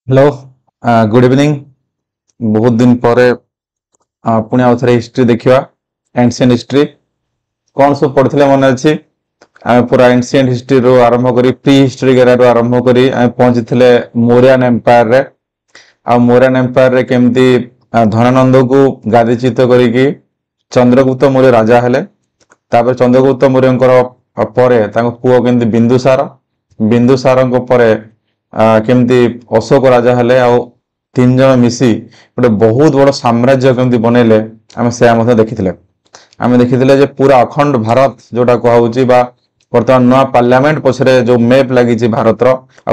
Hello good evening. बहुत दिन पर पुणी आउ थे हिस्ट्री देखा एंशिएंट हिस्ट्री कौन सब पढ़ते मन अच्छी आम पूरा एंशिएंट हिस्ट्री रू आरंभ करी प्री हिस्ट्री रू आरंभ करी पहुंची थे मौर्यन एम्पायर रे। आ मौर्यन एम्पायर रे केमती धनानंद को गादीच्युत करिकी चंद्रगुप्त मौर्य राजा हेले। तापर चंद्रगुप्त मौर्य परे पुओ केमती बिंदुसार बिंदुसार परे केमती अशोक राजा हेले। आ तीन जन मिसी गोटे बहुत बड़ साम्राज्य केमती बनैले आम से देखी आम देखी पूरा अखंड भारत जोटा कहूँ बर्तमान नुआ पार्लियामेंट पछरे जो मैप लगी भारत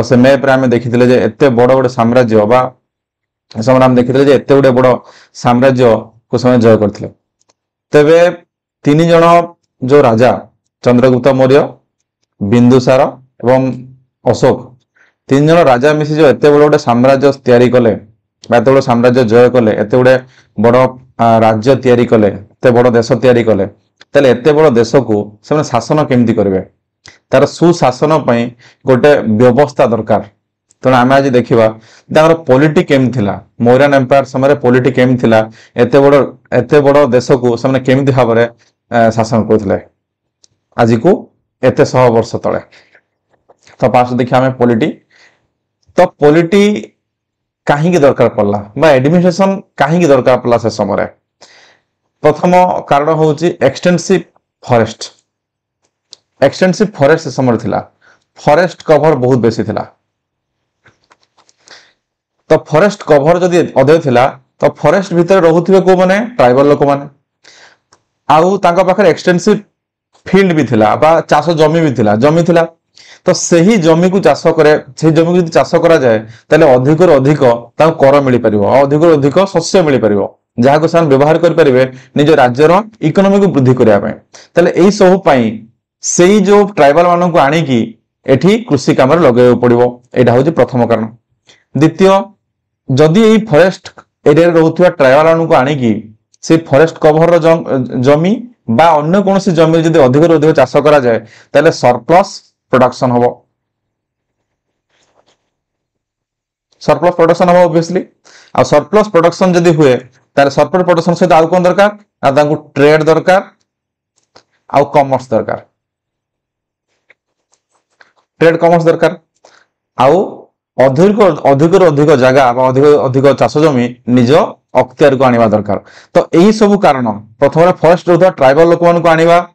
से मैप आम देखी एत बड़ गोटे साम्राज्य बा समय आम देखी एत गोटे बड़ साम्राज्य को समय जय करते। तेबे तीन जन जो राजा चंद्रगुप्त मौर्य बिंदुसार एवं अशोक तीन जन राजा मिसी जो एत बड़ गोटे साम्राज्य तैयारी कले एत बड़ साम्राज्य जय कले एत गोटे बड़ राज्य तैयारी कले एत बड़ देश तैयारी कले ताले एत बड़ देश को से शासन केमती करेंगे तार सुशासन पर गोटे व्यवस्था दरकार। तेणु आम आज देखा पॉलिटी केम थिला मौर्यन एम्पायर समय पॉलिटी केम थिला एत बड़ देश को से केमती भाव में शासन करते आज को एत 100 वर्ष तले। तो पास देखिए आम पॉलिटी तो पॉलिटी कहीं दरकार पड़ला बा एडमिनिस्ट्रेशन कहीं दरकार पड़ला से समय प्रथम कारण हूँ एक्सटेंसिव फॉरेस्ट। एक्सटेंसिव फॉरेस्ट से समय थिला फॉरेस्ट कवर बहुत बेसी थिला। तो फॉरेस्ट कवर जदि अधिक थिला तो फॉरेस्ट भितर रहुथिबे को माने ट्राइबल लोक माने आउ तांका पाखरे एक्सटेंसिव फील्ड भी थिला बा चाष जमी भी थिला जमी थिला। तो सही जमी को चाष करे से जमी को यदि चाष करा जाए ताले अधिक अधिक कर मिल पारिबो अधिक अधिक शस्य मिल पारिबो जहाँ को सान व्यवहार कर परिबे निज राज्यर इकोनॉमी को वृद्धि करिया पय। ताले एई सब पई सेई जो ट्राइबल मानन को आनी की एठी कृषि काम रे लगाय पड़िबो एटा होची प्रथम कारण। द्वितीय जदि एई फॉरेस्ट एरिया रे रहउथुवा ट्राइबल मानन को आनी की से फॉरेस्ट कवर जमी बा अन्य कोनोसी जमी जदि अधिक अधिक चाष करा जाए ताले सरप्लस प्रोडक्शन हम सरप्लस प्रोडक्शन हम ऑब्वियसली आ सरप्लस प्रोडक्शन जदि हुए तारे सरप्लस प्रोडक्शन सहित आउ कोन दरकार आ तांको ट्रेड दरकार आउ कॉमर्स दरकार ट्रेड कॉमर्स दरकार आउ अधिक अधिक अधिक जगह अधिक अधिक चाष जमी निज अख्तियार को आनिबा दरकार। तो यही सब कारण प्रथम फॉरेस्ट रहउथवा ट्राइबल लोक मान को आनिबा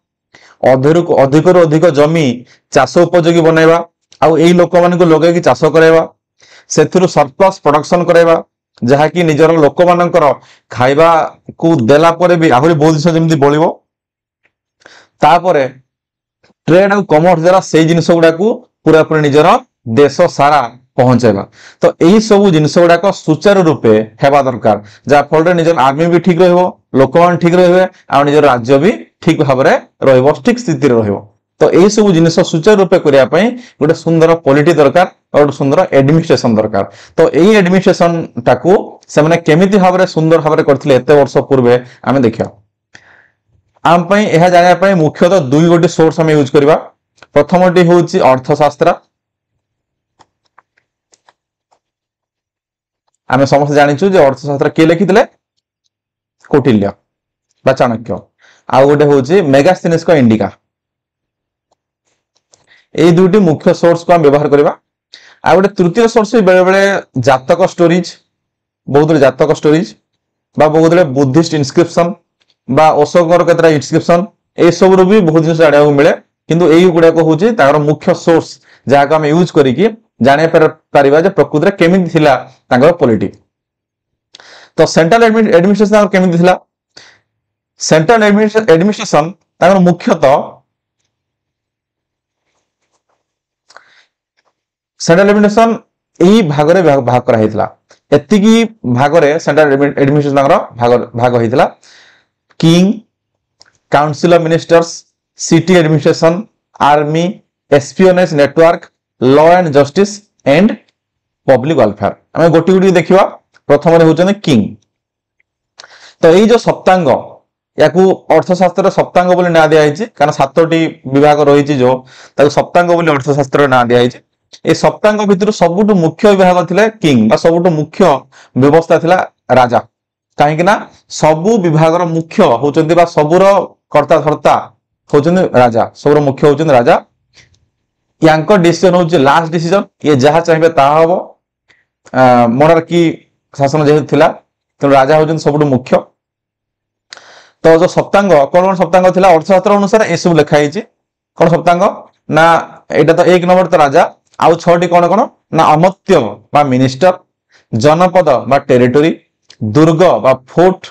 अधिक अधिक जमी चाष उपयोगी बनैबा आउ एई लोक मान को लगे कि चाष कराइबा सेथिरु सरप्लस प्रोडक्शन कराइबा जहा कि निजर लोक मानकर खाइबा को देला परे भी आहुरी बहुत जिनिस जेमति बळिबो तापरे ट्रेड और कॉमर्स द्वारा से जिनिस गुडा को पूरा पूरी निजर देश सारा पहुंचेगा। तो यही सब जिनिस गुड़ाक सुचारू रूपे हेबा दरकार जहाँ फल निजर आर्मी भी ठीक रहिबो लोक मान ठीक रहिबे आ निजर राज्य भी ठीक भाव में रहिबो ठीक स्थिति रहिबो। तो यही सब जिनिस सुचारू रूपे करिया पई गोटे सुंदर पॉलिटी दरकार और गोटे सुंदर एडमिनिस्ट्रेशन दरकार। तो यही एडमिनिस्ट्रेशन टाकू से माने केमिति भाव में सुंदर भाव में करथिले एते वर्ष पूर्वे आमे देखिया आम पई एहा जानिया पई मुख्यतः दुई गोटे सोर्स हम यूज करबा। प्रथमटी होउची अर्थशास्त्र आमे समस्त जानिछु जे अर्थशास्त्र के लिखिथिले कौटिल्य बा चाणक्य आ गोटे होउची मेगास्थेनिस को इंडिका ए दुटी मुख्य सोर्स को हम व्यवहार करबा। आ गोटे तृतीय सोर्स बेले बेले जातक स्टोरीज बहुत जातक स्टोरीज बा बहुत बुद्धिस्ट इनस्क्रिप्शन बा अशोकर केतरा इनस्क्रिप्शन ए सब रो भी बहुत जिनिस जानिया को मिले किंतु एई गुडा को होउची तार मुख्य सोर्स जहा को हम यूज करिकि जाने पारिबा जे प्रकृति रे केमिति थिला तांगर पॉलिटी। तो सेंट्रल एडमिनिस्ट्रेशन केमिति थिला सेंट्रल एडमिनिस्ट्रेशन तांगर मुख्यतः सेंट्रल एडमिनिस्ट्रेशन एई भाग रे भाग करा हितला एतिकी भाग रे सेंट्रल एडमिनिस्ट्रेशन तांगर भाग हितला king council of ministers city administration army espionage network law and justice and public welfare आम गोटी गोटी देखा। प्रथम होचने किंग तो यही जो सप्तांग या अर्थशास्त्र सप्तांग बोली ना दिया कारण 7टी विभाग रही जो सप्तांग बोली अर्थशास्त्र ना दिया ए सप्तांग भितर सबुठु मुख्य विभाग थिले किंग बा सबुठु मुख्य व्यवस्था थिला राजा कहीं ना सबु विभागर मुख्य होचंती बा सबुर कर्ता धर्ता होचंती राजा सबुर मुख्य होचंती राजा यांको डिसीजन होची लास्ट डिसीजन ये जहा चाहिए ताहा हबो मोनार्की शासन जेहेतु थिला तो राजा होचंती सबुठु मुख्य तो जो सप्तांग कौन सप्तांग थिला अर्थशास्त्र अनुसार ए सब लिखा हिची कौन सप्तांग ना एटा तो एक नंबर तो राजा आउ 6टी कौन कौन ना अमत्य बा मिनिस्टर जनपद बा टेरिटोरी दुर्ग बा फोर्ट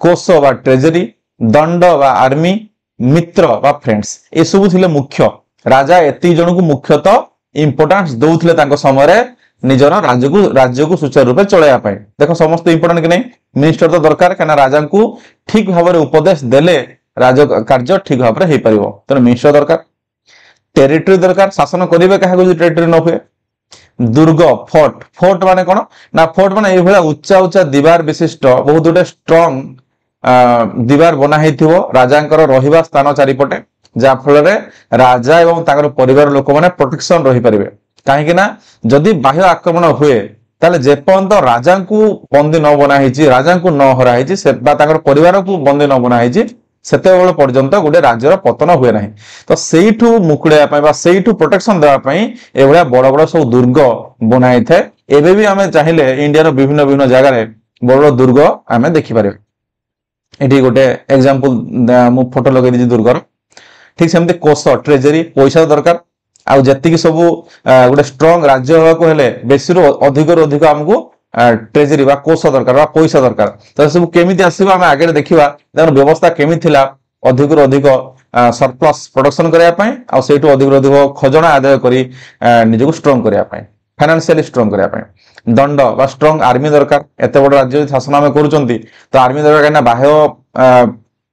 कोष बा ट्रेजरी दंड बा आर्मी मित्र बा फ्रेंड्स ए सब थिले मुख्य राजा एति जन को मुख्यतः इंपोर्टेंस दउथिले तांको समय रे निजर राज्य को सुचारू रूपे चलाया पाए देखो समस्त इंपोर्टेंट कि नहीं मिनिस्टर तो दरकार कना राजा को ठीक भाव में उपदेश देले राज कार्य ठीक भाव में हो पारिबो त मिनिस्टर दरकार टेरिटरी दरकार शासन करिवे काहा को टेरिटरी न हुए दुर्ग फोर्ट फोर्ट माने कोन ना फोर्ट माने ए भला उच्चा उच्चा दीवार विशिष्ट बहुत गुटे स्ट्रांग दीवार बना हेथिवो राजांकर रहिबा स्थान चारिपटे जा फल रे राजा एवं ताकर परिवार लोक माने प्रोटेक्शन रही परिबे काहे कि ना जदि बाह्य आक्रमण हुए ताले जेपर्यंत राजा को बंदी न बना हेची राजा को न हरा हेची से बा ताकर परिवार को बंदी न बना हेची सेते बेले पर्यंत गोटे राज्यर पतन हुए नहीं तो सेठू मुकुड़िया पई बा सेठू प्रोटेक्शन देवा पई ए भलिया बड़ बड़ सब दुर्ग बनाई थे एबे भी हमें चाहिले इंडिया रो विभिन्न विभिन्न जगह रे बड़ बड़ दुर्ग हमें देखि पारे एठी गोटे एग्जांपल मु फोटो लगे दी दुर्गर ठीक सेमते कोष ट्रेजरी पैसा दरकार आ जति सब गोटे स्ट्रांग राज्य होगा को हेले बेसी अधिक अधिक हमको ट्रेजरी बा कोष दरकार बा पैसा दरकार तो सब केमिति आसीबा हम आगे देखिबा तार व्यवस्था केमि थिला अधिक अधिक सरप्लस प्रोडक्शन करिया पई आ सेटु अधिक अधिक खजना आदाय करी निजको स्ट्रांग करिया पई फाइनेंशियली स्ट्रांग करिया पई दंड बा स्ट्रांग आर्मी दरकार एते बड़ राज्य शासन हम करूचंती तो आर्मी दरकार ना बाह्य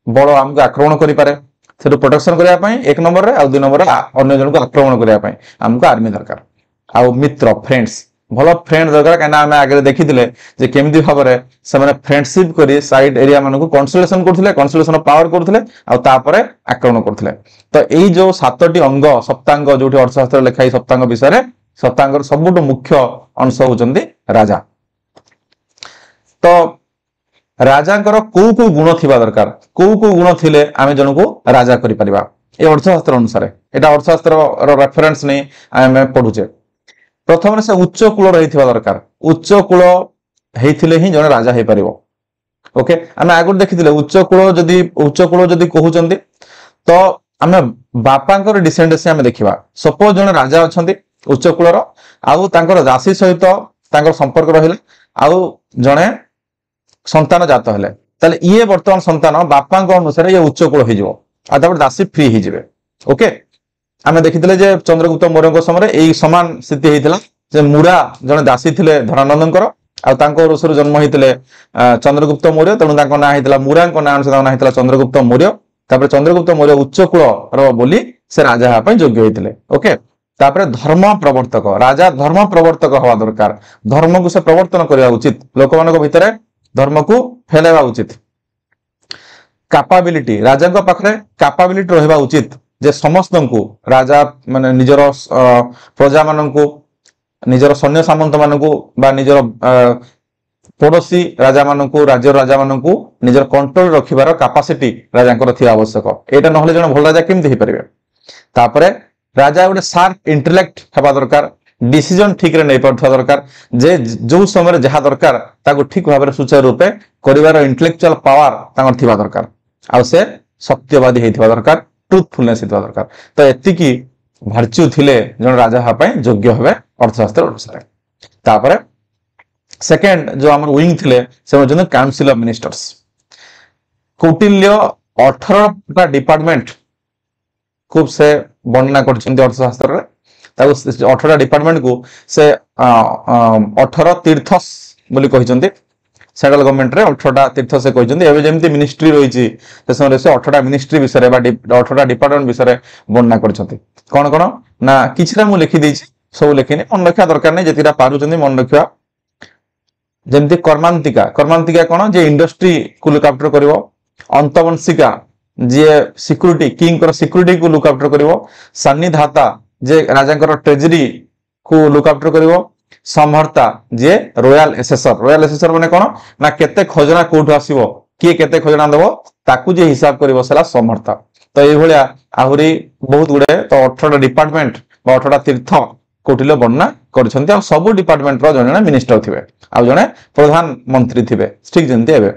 बड़ हमको आक्रमण करि पारे सेटु प्रोटेक्शन करिया पई एक नंबर रे आ दुई नंबर रे अन्य जन को आक्रमण करिया पई हमको आर्मी दरकार आ मित्र फ्रेंड्स भलो फ्रेंड दरकार कना हम आगे देखिथिले जे केमिति भाबरे से माने फ्रेंडशिप करी साइड एरिया मानको कन्सोलेशन करथिले कन्सोलेशन ऑफ पावर करथिले आ तापरे आक्रमण करथिले तो एई जो 7टी अंग सप्तांग जोठी अर्थशास्त्र लेखाई सप्तांग विषय रे सप्तांगर सबुटु मुख्य अंश होचंदी राजा तो राजांकर को गुण थिबा दरकार को गुण थिले आमे जन को राजा करि परिबा ए अर्थशास्त्र अनुसार एटा अर्थशास्त्र रो रेफरेंस नै आमे पढुचे प्रथम से उच्च कूल रही दरकार उच्च कूल हेथिले ही जने राजा हे परिबो ओके आमे आगु देखिथिले उच्च कूल जदी कहउचंदी तो आमे बापांकर डिसेंडेंसी आमे देखिबा सपोज जने राजा अछंती उच्च कूलर आउ तांकर दासी सहित तांकर संपर्क रहिला आउ जने संतान जात हेले ताले ये वर्तमान संतान बापांक अनुसार ये उच्च कूल हे जिवो आ तापर दासी फ्री हे जिवे ओके आमे देखिथिले जे चंद्रगुप्त मौर्य समय एई समान स्थिति हेतिला जे मुरा जने दासी थिले धनानंदनकर आ तांको रसुर जन्म हेतिले चंद्रगुप्त मौर्य तनु तांको ना हेतिला मुरांक ना अनुसार ना हेतिला चंद्रगुप्त मौर्य तापर चंद्रगुप्त मौर्य उच्च कुल रो बोली से राजा हा पय योग्य हेतिले ओके तापर धर्म प्रवर्तक राजा धर्म प्रवर्तक हवा दरकार धर्म को से प्रवर्तन करिया उचित लोक मानक भितरे धर्म को फैलावा उचित कैपेबिलिटी राजा को पाखरे कैपेबिलिटी रहबा उचित जे समस्त को राजा माने निजर प्रजा माननको निजर सैन्य सामंत माननको बा निजर पड़ोसी राजा माननको राज्य राजा माननको निजर कंट्रोल रखिबार कैपेसिटी राजांकर थिया आवश्यक एटा नहले जण भल राजा केमति हे परिबे तापरे राजा गोटे शार्प इंटेलेक्ट हेबा दरकार डिसीजन ठीक रे नै पड़थवा दरकार जे जो समय जहा दरकार ताको ठीक भाबरे सुचारू रूपे करिवार इंटेलेक्चुअल पावर तांगर थिबा दरकार आ से सत्यवादी हेथिबा दरकार ट्रुथफुलनेस हेथिबा दरकार तो एति की भार्च्यू थिले जण राजा हा पय योग्य हेबे अर्थशास्त्र अनुसार तापरे सेकंड जो हमर विंग थिले से जन काउंसिल ऑफ मिनिस्टर्स कौटिल्य 18 टा डिपार्टमेंट खूब से वर्णना करछन्ती अर्थशास्त्र रे ताको 18 डिपार्टमेंट को से 18 तीर्थस बोली कहिसन्ती सेंट्रल गवर्नमेंट रे 18 तीर्थ से कहिसन्ती एबे जेमति मिनिस्ट्री रहिछि से समय से 18 मिनिस्ट्री विषय बा 18 डिपार्टमेंट विषय वर्णना करछन्ती कोन कोन ना किछरा मु लिखि दैछि सब लिखिने मन रखा दरकार नै जेतिरा पारुचन्ती मन रखिया जेमति कर्मांतिका कर्मांतिका कोन जे इंडस्ट्री को लुक आफ्टर करिवो अंतवंशिका जे सिक्युरिटी किंग कर सिक्युरिटी को लुक आफ्टर करिवो सन्निधाता जे राजांकर ट्रेजरी को लुक आफ्टर करिवो समहर्ता जे रॉयल एसेसर माने कोन ना केते खजना कोठु आसीबो किए केते खजना देबो ताकू जे हिसाब करिवो सेला समहर्ता तो ए भलिया आहुरी बहुत गुडे तो 18 डिपार्टमेंट बा 18 तीर्थ कोटिले वर्णना करछन्ते आ सब डिपार्टमेंट रो जने मिनिस्टर थिबे आ जने प्रधानमंत्री थिबे ठीक जंते हेबे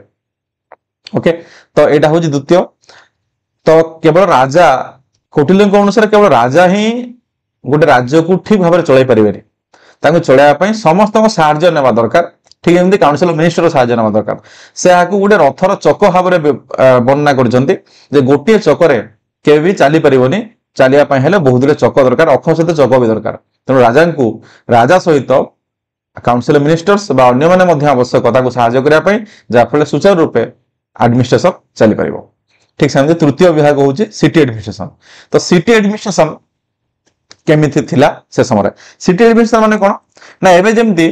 ओके तो एटा होजी द्वितीय तो केवल राजा कोटिले अनुसार केवल राजा ही गोटे राज्य को ठीक भाव चलाई पारे चलैया समस्त साहाय्य नेवा दरकार ठीक एमती काउंसिल मिनिस्टर साहाय्य नेवा दरकार से आकु गोटे रथर चक भाव वर्णना करछन्ती जे गोटे चकरे के भी चली परिबनी चलिया पय हेले बहुत गुडे चक दरकार अख सहित चक भी दरकार तेणु राजा को राजा सहित काउंसिल मिनिस्टर्स बा अन्य माने मध्य आवश्यकता को साहाय्य करिया पय जा फल सुचारू रूपे एडमिनिस्ट्रेशन चली परिबो ठीक सेमती तृतीय विभाग होची सिटी एडमिनिस्ट्रेशन तो सिटी एडमिनिस्ट्रेशन केमिति थिला से समय सिटी एडमिनिस्ट्रेशन माने कोन ना एबे जेमती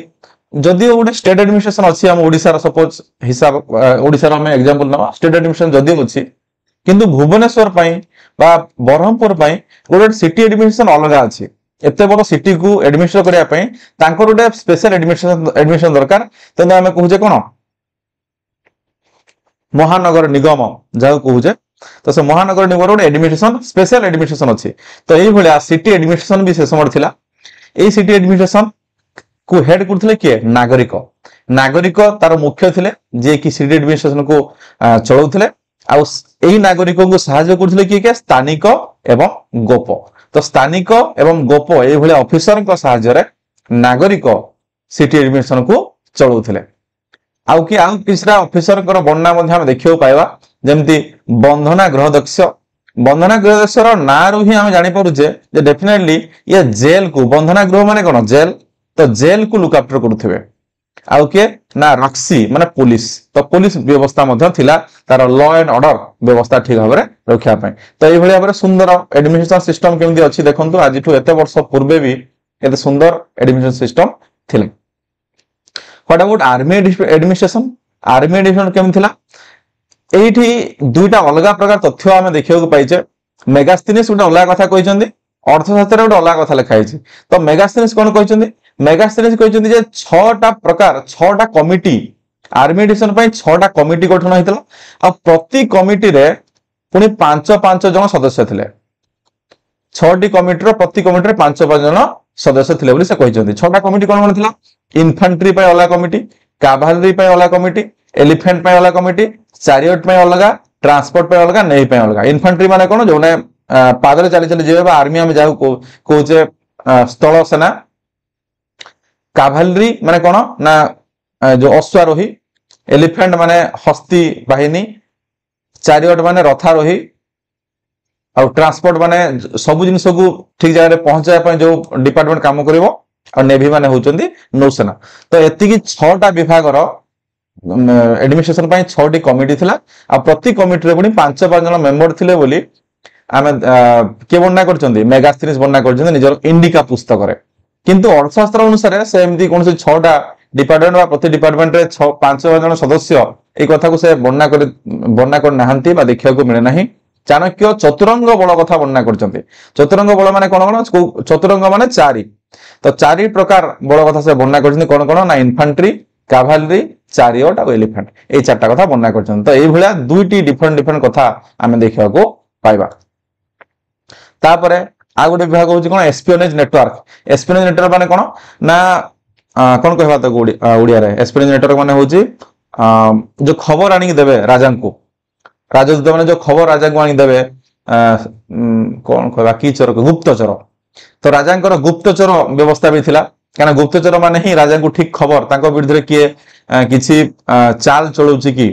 जदि गोटे स्टेट एडमिनिस्ट्रेशन अछि हम ओडिसा सपोज हिसाब ओडिसा रो हम एग्जांपल नवा स्टेट एडमिनिस्ट्रेशन जदि अछि किंतु भुवनेश्वर पई बा बरहमपुर पई गोटे सिटी एडमिनिस्ट्रेशन अलग अछि एते बड़ सिटी को एडमिनिस्ट्रेट करिया पई तांकर गोटे स्पेशल एडमिनिस्ट्रेशन दरकार तने हम कहूजे कोन महानगर निगम जाऊ कहूजे तो से महानगर निगम गोटे एडमिनिस्ट्रेशन स्पेशल एडमिनिस्ट्रेशन अछि तो एई भलिया सिटी एडमिनिस्ट्रेशन भी से समय थिला एई सिटी एडमिनिस्ट्रेशन को हेड करथिले के नागरिक नागरिक तार मुख्य थिले जे कि सिटी एडमिनिस्ट्रेशन को चलाउथिले आ एई नागरिक को सहायता करथिले के स्थानिक एवं गोप तो स्थानिक एवं गोप एई भलिया ऑफिसर को सहायता रे नागरिक सिटी एडमिनिस्ट्रेशन को चलाउथिले आउ कि आउ किसरा ऑफिसर कर वर्णना मध्ये हम देखियो पाइबा जेमती बंधना गृहदक्ष रो ना रु ही हम जानि पारु जे डेफिनेटली ये जेल को बंधना गृह माने कोन जेल तो जेल को लुक आफ्टर करूथिबे आउ के ना रक्सी माने पुलिस तो पुलिस व्यवस्था मध्ये थिला तार लॉ एंड ऑर्डर व्यवस्था ठीक भाबरे रखिया पय तो एई भलिया भाबरे सुंदर एडमिनिस्ट्रेशन सिस्टम केमती अछि देखंतु आजिठु एते वर्ष पूर्वे भी एते सुंदर एडमिनिस्ट्रेशन सिस्टम थिले व्हाट अबाउट आर्मी एडमिनिस्ट्रेशन केमती थिला एठी दुईटा अलग प्रकार तथ्य आमे देखियो पाइचे मेगास्थेनिस गोटे अलग कथा कहिसंदी अर्थशास्त्र गोटे अलग कथा लिखा है तो मेगास्थेनिस कोन कहिसंदी मेगास्थेनिस कहिसंदी जे 6टा प्रकार 6टा कमिटी आर्मी एडमिनिस्ट्रेशन पय 6टा कमिटी गठन होइतला आ प्रति कमिटी रे पुनी 5 जन सदस्य थिले 6टी कमिटी रो प्रति कमिटी रे 5 जन सदस्य थिले बोली से कहिसंदी 6टा कमिटी कोन कोन थिला इन्फेंट्री पय अलग कमिटी कैवलरी पय अलग कमिटी एलिफेंट पय अलग कमिटी चैरियट पय अलग ट्रांसपोर्ट पय अलग नेवी पय अलग इन्फेंट्री माने कोन जोने पादरे चली चली जेबे आर्मी में जाऊ कोचे स्थल सेना कैवलरी माने कोन ना जो अश्वारोही एलिफेंट माने हस्ती बाहिनी चैरियट माने रथारोही और ट्रांसपोर्ट माने सब जिनिस को ठीक जगह पहुंचाया पय जो डिपार्टमेंट काम करिवो और नेवी माने होचंदी नौसेना तो एति की 6टा विभाग रो एडमिनिस्ट्रेशन पय 6टी कमिटी थिला आ प्रति कमिटी रे पुनी 5 जन मेंबर थिले बोली आमे के वर्णना करचंदी मेगास्थेनिस वर्णना करचंदी निजर इंडिका पुस्तक रे किंतु अर्थशास्त्र अनुसार से एमती कोन से 6टा डिपार्टमेंट बा प्रति डिपार्टमेंट रे 5 जन सदस्य ए कथा को से वर्णना कर नाहंती बा देखिया को मिले नाही चाणक्य चतुरंग बल कथा वर्णना करचंदी चतुरंग बल माने कोन चतुरंग माने 4 तो 4 प्रकार बल कथा से वर्णना करचंदी कोन ना इन्फेंट्री कैवलरी चैरियट और एलिफेंट ए 4टा कथा वर्णना करचंदी तो एई भलिया दुईटी डिफरेंट कथा आमे देखिया को पाइबा तापरे आ गोटे विभाग होची कोन एस्पियोनेज नेटवर्क माने कोन ना कोन कहबा त ओडिया रे एस्पियोनेज नेटवर्क माने होची जो खबर आनी देबे राजदूत माने जो खबर राजा को आनी देबे कोन कहबा की चोर गुप्तचर तो राजांकर गुप्तचर व्यवस्था भी थिला काना गुप्तचर माने ही राजा को ठीक खबर तांको विरुद्ध रे किए किछि चाल चलौची की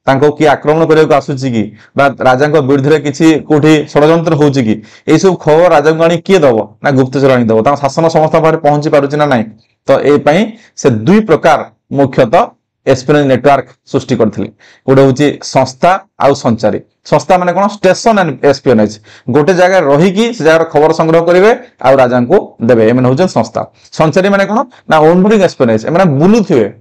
तांको की आक्रमण करे को आसुची की बा राजा को विरुद्ध रे किछि कोठी षडयंत्र होची की ए सब खबर राजा को आनी किए दबो ना गुप्तचर आनी दबो ता शासन समस्त भारे पहुंची पारुची ना नाही तो ए पई से दुई प्रकार मुख्यतः एस्पियोनेज नेटवर्क सृष्टि करथिले गोटे होची संस्था आउ संचारी संस्था माने कोन स्टेशन एंड एस्पियोनेज गोटे जगह रही की से जगह खबर संग्रह करिवे आउ राजा को देबे एमन होचन संस्था संचारी माने कोन ना ओनबोर्डिंग एस्पियोनेज एमन बुलुथिवे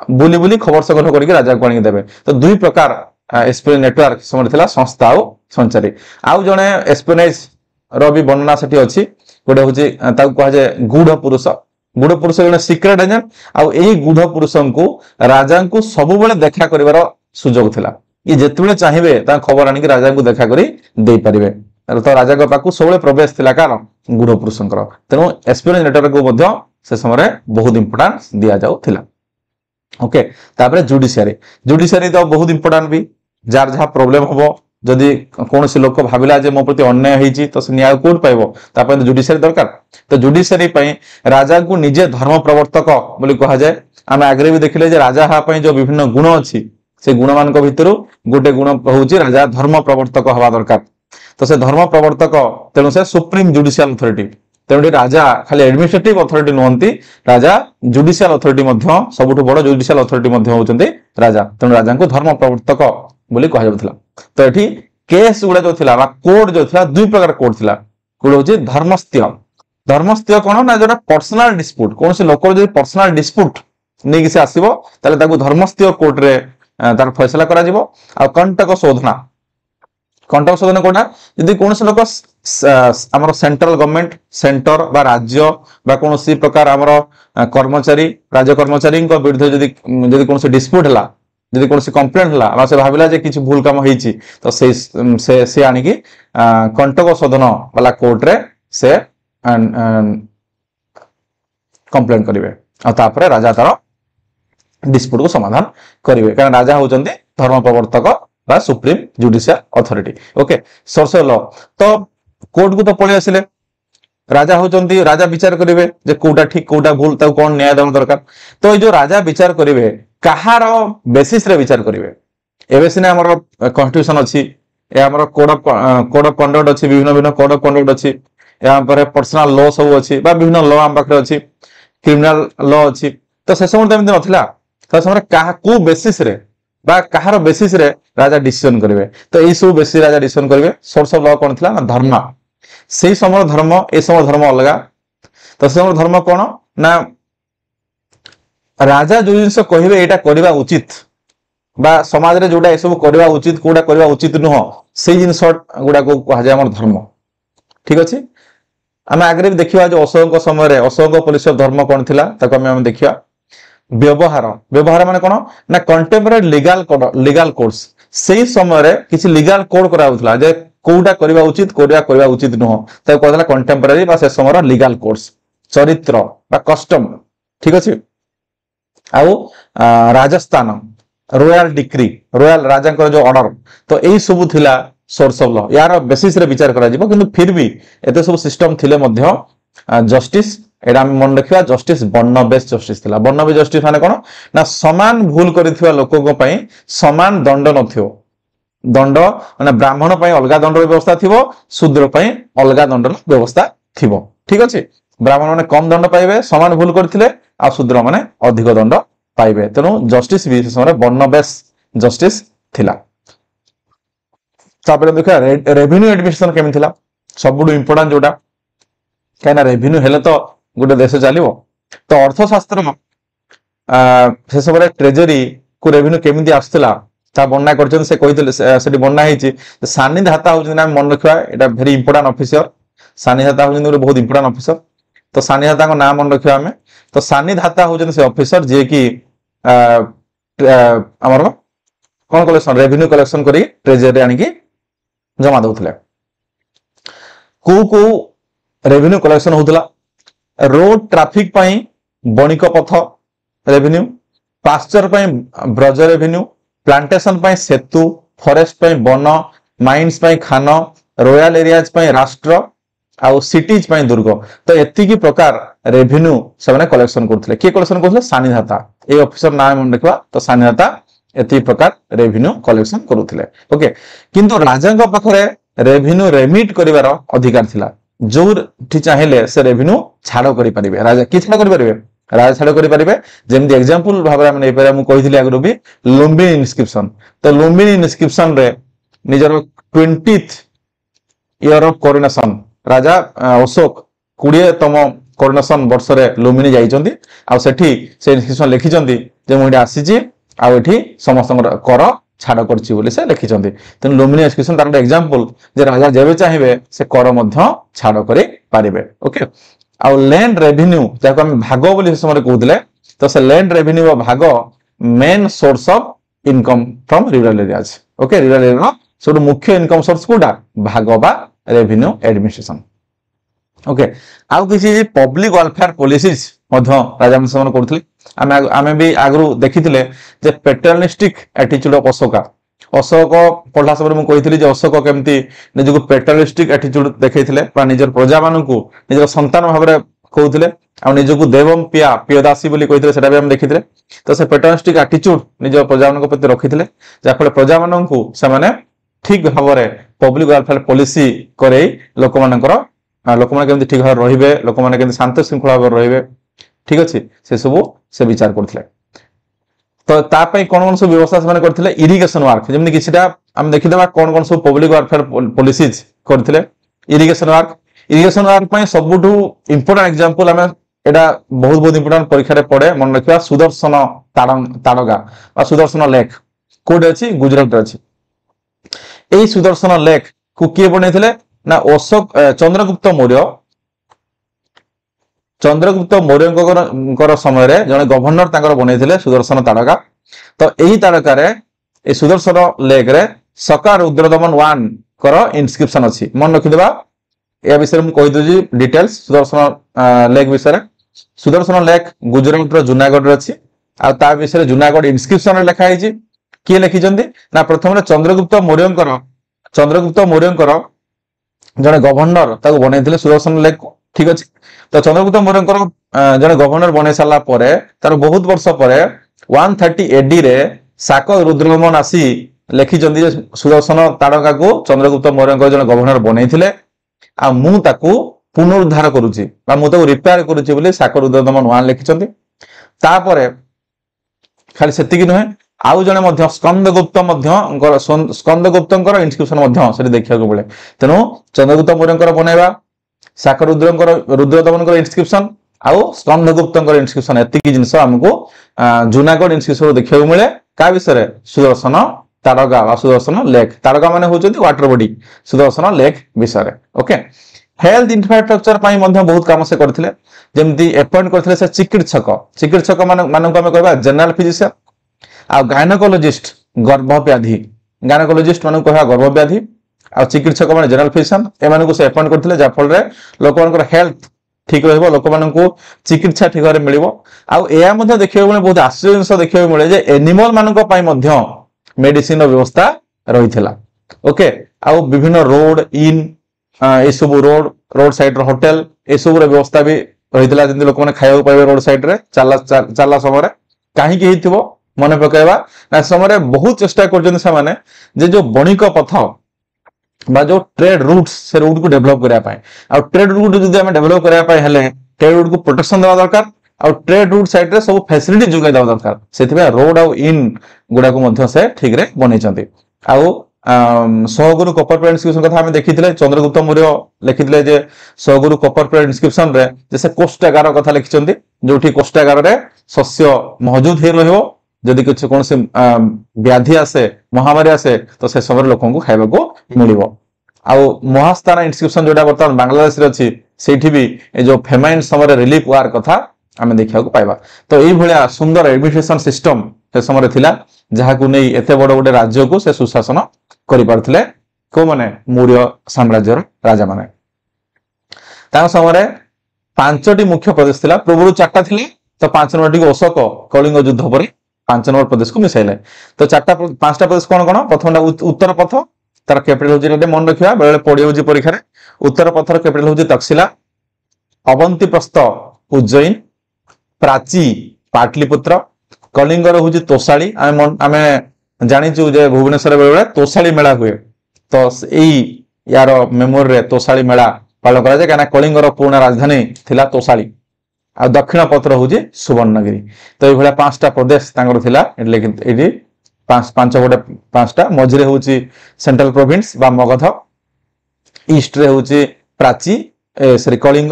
बुली खबर संग्रह करके राजा को आनी देबे तो दुई प्रकार एस्पियोनेज नेटवर्क समर थिला संस्था आउ संचारी आउ जने एस्पियोनेज रो भी वर्णना सेठी अछि गोटे होची ताकू कहा जाय गूढ़ पुरुष जने सिक्रेट एजेंट आ एही गूढ़ पुरुष को राजा को सब बेले देखा करिवार सुजोग थिला ये जेतबेले चाहिबे ता खबर आनी राजा को देखा करी दे परिबे तो राजा को पाकू सबले प्रवेश थिला कार गूढ़ पुरुषंकर तेनु एस्पिरेंस लेटर को मध्य से समय बहुत इंपोर्टेंस दिया जाउ थिला ओके तापरे जुडिशियरी तो बहुत इंपोर्टेंट भी जार जहा प्रॉब्लम हबो जदि कौन से लोक भाविला जे मो प्रति अन्याय होईची तो से न्याय कोड पाइबो तापरे तो जुडिशियरी दरकार तो जुडिशियरी पई राजा को निजे धर्म प्रवर्तक बोली कहा जाय आमे आगरे भी देखिले जे राजा हा पई जो विभिन्न गुण अछि से गुण मान भितरु गोटे गुण होउची राजा धर्म प्रवर्तक हवा दरकार तो से धर्म प्रवर्तक तेणु से सुप्रीम जुडिशियल अथॉरिटी तेणु राजा खाली एडमिनिस्ट्रेटिव अथॉरिटी नुहंती राजा जुडिशियल अथॉरिटी मध्य सबुठु बड़ जुडिशियल अथॉरिटी मध्य होउचंती राजा तेणु राजा को धर्म प्रवर्तक बोली कहा जाउथला तो एठी केस गुडा जो थिला बा कोड जो थिला दुई प्रकार कोड थिला कोड होची धर्मस्त्य कोन ना जोटा पर्सनल डिस्प्यूट कोन से लोकर जे पर्सनल डिस्प्यूट नै कि से आसीबो ताले ताकू धर्मस्त्य कोर्ट रे तार फैसला करा जिवो आ कंटक शोधना कोना यदि कौन से लोक आमर सेंट्रल गवर्नमेंट सेंटर बा राज्य बा कौन सी प्रकार आमर कर्मचारी राज्य कर्मचारी विरुद्ध जदि कौन से डिस्प्यूट हला जदि कौन से कंप्लेंट हला से भाविला जे किछि भूल काम होईची तो से आनी की कंटक शोधन वाला कोर्ट रे से कंप्लेंट करिवे आ तापर राजा तार डिस्प्यूट को समाधान करिवे कारण राजा होचंती धर्म प्रवर्तक बा supreme judicial authority okay source law तो कोर्ट को तो पळे आसिले राजा होचंती राजा विचार करिवे जे कोटा ठीक कोटा भूल ताऊ कोन न्याय देवा दरकार तो जो राजा विचार करिवे कहार बेसिस रे विचार करिवे एबे सिने हमर कॉन्स्टिट्यूशन अछि ए हमर कोड ऑफ कंडक्ट अछि विभिन्न कोड ऑफ कंडक्ट अछि या पर पर्सनल लॉ सब अछि बा विभिन्न लॉ हम पाखरे अछि क्रिमिनल लॉ अछि तो से समय तमित नथिला तो समय काहा को बेसिस रे बा कहार बेसिस रे राजा डिसीजन करिवे तो ए सब बेसिस राजा डिसीजन करिवे सोर्स ऑफ लॉ कोन थिला ना धर्म सेही समय धर्म ए समय धर्म अलगा तो से समय धर्म कोन ना राजा जो जिनस कहिबे एटा करबा उचित बा समाज रे जोडा ए सब करबा उचित कोडा करबा उचित नुह सेही जिनस गुडा को कहा जाय हमर धर्म ठीक अछि आमे आगरे भी देखिबा जो अशोक समय रे अशोक पुलिस धर्म कोन थिला ताको हम देखिबा व्यवहार माने कोन ना कंटेम्पररी लीगल कोड्स सेही समय रे किछि लीगल कोड करा होतला जे कोडा करबा उचित नुह ताको कहला कंटेम्पररी बा से समय लीगल कोड्स चरित्र बा कस्टम ठीक अछि आउ राजस्थान रॉयल डिक्री रॉयल राजा को जो ऑर्डर तो एई सब थिला सोर्स ऑफ लॉ यार बेसिस रे विचार करा जिवो किंतु फिर भी एते सब सिस्टम थिले मध्य जस्टिस एडा हम मन रखिबा जस्टिस वर्ण बेस जस्टिस थिला वर्ण बेस जस्टिस माने कोन ना समान भूल करिथिबा लोक को पई समान दंड नथियो दंड माने ब्राह्मण पई अलगा दंड व्यवस्था थिबो शूद्र पई अलगा दंड व्यवस्था थिबो ठीक अछि ब्राह्मण माने कम दंड पाइबे समान भूल करथिले आ शूद्र माने अधिक दंड पाइबे तेनु जस्टिस भी समय वर्ण बेस जस्टिस थिला तापर देखा रेवेन्यू एडमिनिस्ट्रेशन केमि थिला सबुडु इंपोर्टेंट जोटा काना रेवेन्यू हेले तो गोटे देश चलिबो तो अर्थशास्त्र से सब ट्रेजरी को रेवेन्यू केमिति आस्थिला ता बन्ना करछन से कहितले सेठी बन्ना हेची सानिधाता होजन हम मन रखबा एटा वेरी इंपोर्टेंट ऑफिसर सानिधाता होजन बहुत इंपोर्टेंट ऑफिसर तो सानिधाता को नाम मन रखबा हमें तो सानिधाता होजन से ऑफिसर जे कि हमर कोन कलेक्शन रेवेन्यू कलेक्शन करी ट्रेजरी आनी की जमा दउथले को रेवेन्यू कलेक्शन होतला रोड ट्रैफिक पई बणिक पथ रेवेन्यू पास्चर पई ब्रज रेवेन्यू प्लांटेशन पई सेतु फॉरेस्ट पई वन माइंस पई खान रॉयल एरियाज पई राष्ट्र आउ सिटीज पई दुर्ग तो एति की प्रकार रेवेन्यू सबने कलेक्शन करथले के कलेक्शन करथले सानिधाता ए ऑफिसर नाम मन रखबा तो सानिधाता एति प्रकार रेवेन्यू कलेक्शन करूथले ओके किंतु राजा को पाखरे रेवेन्यू रेमिट करिवार अधिकार थिला जो चाहिए से रेवेन्यू छाड़ करें राजा कि छाड़ करें राजा छाड़ करें जमी एग्जांपल भाव में नहीं कही आगु भी लुम्बिनी इनस्क्रिप्शन तो लुम्बिनी इनस्क्रिप्शन रे निजर 20th ईयर ऑफ कोरोनेशन राजा अशोक 20तम कोरोनेशन वर्ष रे लुम्बिनी जाइछन्ती आ सेठी से इनस्क्रिप्शन लिखिछन्ती जे मुइडा आसीची आ एठी समस्त कर ଛାଡ଼ କରିଛି ବୋଲି ସେ ଲେଖିଛନ୍ତି। ତେଣୁ ଲୁମିନି ଏକ୍ସକ୍ୟୁଜନ ତାର ଗୋଟେ ଏକ୍ସାମ୍ପଲ ଯେ ରାଜା ଯେବେ ଚାହିଁବେ ସେ କର ମଧ୍ୟ ଛାଡ଼ କରି ପାରିବେ। ଓକେ, ଆଉ ଲ୍ୟାଣ୍ଡ ରେଭିନ୍ୟୁ ଯାହାକୁ ଆମେ ଭାଗ ବୋଲି ସେ ସମୟରେ କହୁଥିଲେ, ତ ସେ ଲ୍ୟାଣ୍ଡ ରେଭିନ୍ୟୁ ଭାଗ main source of income from rural areas. Okay, rural area सब मुख्य इनकम सोर्स कोटा भाग बा रेवेन्यू एडमिनिस्ट्रेशन। ओके, आउ किसी पब्लिक वेलफेयर पॉलिसीज मध्य राजा मन करथले। आमे भी आगु देखिथिले जे पेटर्निस्टिक एटीट्यूड ऑफ अशोक। अशोक पढ़ला समय मु कहिथिली जे अशोक केमती निजको पेटर्निस्टिक एटीट्यूड देखैथिले बा निजर प्रजा मानकू निजर संतान भाबरे कहउथिले आ निजको देवम पिया पियदासी बोली कहिथिले, सेटा भी हम देखिथिले। तो से पेटर्निस्टिक एटीट्यूड निज प्रजा मानक प्रति रखिथिले, जा फल प्रजा मानकू से माने ठीक भाबरे पब्लिक वेलफेयर पॉलिसी करे लोक मानकर लोक माने केमती ठीक भाबरे रहिबे, लोक माने केमती शांत श्रृंखला भाबरे रहिबे, ठीक अछि, से सब से विचार करथिले। तो ता पई कोन सब व्यवस्था से माने करथिले इरिगेशन वर्क, जेमनि किछटा हम देखिदबा कोन सब पब्लिक वेलफेयर पॉलिसीज करथिले। इरिगेशन वर्क पई सबुठु इंपोर्टेंट एग्जांपल हमें एटा बहुत इंपोर्टेंट परीक्षा रे पड़े मन रखिबा सुदर्शन ताड़गा बा सुदर्शन लेक कोड अछि गुजरात रे अछि। एई सुदर्शन लेक को किए बनैथिले ना अशोक चंद्रगुप्त मौर्य समय रे जने गवर्नर तांकर बनैथिले सुदर्शन ताड़गा। तो एही ताड़का रे ए सुदर्शन लेक रे सका रुद्रदमन 1 कर इनस्क्रिप्शन अछि। मन रखिदबा ए विषय में कहि दोजी डिटेल्स सुदर्शन लेक विषय। सुदर्शन लेक गुजरात रो जूनागढ़ रे अछि आ ता विषय जूनागढ़ इनस्क्रिप्शन रे लिखा हिची। किए लिखिचंदी ना प्रथम चंद्रगुप्त मौर्यंकर जने गवर्नर ताको बनैथिले सुदर्शन लेक को, ठीक अछि। तो चंद्रगुप्त मौर्यंकर जने गवर्नर बनै साला परे तार बहुत वर्ष परे 130 एडी रे साक रुद्रदमन आसी लिखिचंदी जे सुदर्शन ताड़का को चंद्रगुप्त मौर्यंकर जने गवर्नर बनैथिले आ मु ताकू पुनरुद्धार करूची बा मु ताकू रिपेयर करूची बोली साक रुद्रदमन 1 लिखिचंदी। तापरे खाली सेतिकी नहे आउ जने मध्य स्कंदगुप्तंकर इनस्क्रिप्शन मध्य सेठी देखिया को मिले। तेनु चंद्रगुप्त मौर्यंकर बनेबा साक रुद्रदमनकर इनस्क्रिप्शन आउ स्कंदगुप्तंकर इनस्क्रिप्शन एतिकी जिंस हमको जूनागढ़ इनस्क्रिप्शन देखिया को मिले। का विषय सुदर्शन ताड़गा बा सुदर्शन लेक, ताड़गा माने होचंती वाटर बॉडी, सुदर्शन लेक विषय। ओके, हेल्थ इंफ्रास्ट्रक्चर पाई मध्य बहुत काम से करथिले, जेमती अपॉइंट करथिले से चिकित्सक मानक हमें कहबा जनरल फिजिशियन आ गायनेकोलॉजिस्ट गर्भव्याधि, गायनेकोलॉजिस्ट मानक कहबा गर्भव्याधि आ चिकित्सक माने जनरल फिजिशियन ए मानक से अपॉइंट करथिले जा फल रे लोक मानकर हेल्थ ठीक रहइबो, लोक मानकू चिकित्सा ठीक रे मिलिबो। आ एया मध्य देखियो माने बहुत आश्चर्य जिंस देखियो मिले जे एनिमल मानक पाई मध्य मेडिसिन व्यवस्था रहिथिला। ओके, आ विभिन्न रोड इन ए सब रोड साइड रो होटल ए सब रो व्यवस्था भी रहिथिला, जेंति लोक माने खाइबो पाइबे रोड साइड रे चाला समय काहे कि हिथिबो मने पकाइबा ना समय बहुत चेष्टा करजन से माने जे जो बणिक पथ बा जो ट्रेड रूट्स से रूट को डेवलप करिया पाए आ ट्रेड रूट जदि हम डेवलप करिया पाए हेले ट्रेड रूट को प्रोटेक्शन देवा दरकार आ ट्रेड रूट साइड रे सब फैसिलिटी जोगाई देवा दरकार। सेथिबा रोड आ इन गुडा को मध्य से ठीक रे बनै चंती। आ सहगुरु कॉपर इनस्क्रिप्शन कथा हम देखिथिले चंद्रगुप्त मौर्य लिखिथिले जे सहगुरु कॉपर इनस्क्रिप्शन रे जैसे कोष्ठागार कथा लिखिचंती, जोठी कोष्ठागार रे शस्य मौजूद हे रहइबो, जदि कुछ कोन से व्याधि आसे महामारी आसे तो से समय लोकन को खाइबा को मिलिबो। आ महास्थान इनस्क्रिप्शन जोडा वर्तमान बांग्लादेश रे अछि, सेठी भी ए जो फेमाइन समय रिलीफ वार कथा आमे देखिया को पाइबा। तो एई भलिया सुंदर एडमिनिस्ट्रेशन सिस्टम से समय थिला, जहा को नै एते बड़ बड़ राज्य को से सुशासन करि पारथिले को माने मौर्य साम्राज्य राजा माने। ता समय 5टी मुख्य प्रदेश थिला, पूर्व 4टा थिले तो 5 नंबर टी अशोक कलिंग युद्ध पर 5 नंबर प्रदेश को मिसाइले। तो 5टा प्रदेश कोन कोन? प्रथमटा उत्तर पथ, तार कैपिटल होजी रे मन रखिबा बेले पड़ी होजी परीक्षा रे। उत्तर पथर कैपिटल होजी तक्षशिला, अवंतीप्रस्थ उज्जैन, प्राची पाटलिपुत्र, कलिंगर होजी तोसाली। आमे जानिचु जे भुवनेश्वर बेले तोसाली मेला हुए, तो एई यार मेमोरी रे तोसाली मेला पालन करा जाय काना कलिंगर पूर्ण राजधानी थिला तोसाली। आ दक्षिण पत्र होजी सुवर्णगिरी। तो ए भला 5टा प्रदेश तांगर थिला, लेकिन एडी 5 गोटे 5टा मझिरे होची सेंट्रल प्रोविंस बा मगध, ईस्ट रे होची प्राची सॉरी कलिंग,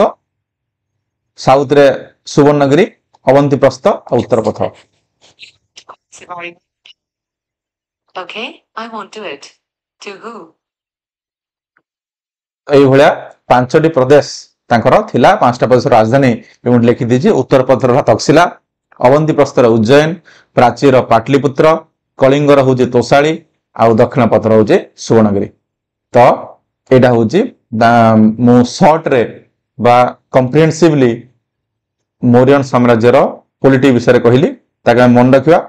साउथ रे सुवर्णगिरी, अवंतीप्रस्थ और उत्तर पथ। Okay, I won't do it. To who? এই ভଳିয়া পাঁচটি প্রদেশ তাଙ୍କର ଥିଲା পাঁচটা ପ୍ରଦେଶର ରାଜଧାନୀ ଏମିତି ଲେଖି ଦେଇଛି ଉତ୍ତର ପଥରର ତକ୍ଷଶିଳା ଅବନ୍ତୀ ପ୍ରସ୍ତର ଉଜ୍ଜୟନ ପ୍ରାଚୀର ପାଟଲିପୁତ୍ର କଳିଙ୍ଗର ହଉଛି ତୋଷାଳୀ ଆଉ ଦକ୍ଷିଣ ପଥର ହଉଛି ସୁବର୍ଣ୍ଣଗିରି ତ ଏଇଟା ହଉଛି ମୁଁ ସର୍ଟ ରେ বা କମ୍ପ୍ରିହେନ୍ସିଭଲି ମୌर्यन ସାମ୍ରାଜ୍ୟର ପොଲିଟି ବିଷୟରେ କହିଲି ତାକୁ ଆମେ ମନେ ରଖିବା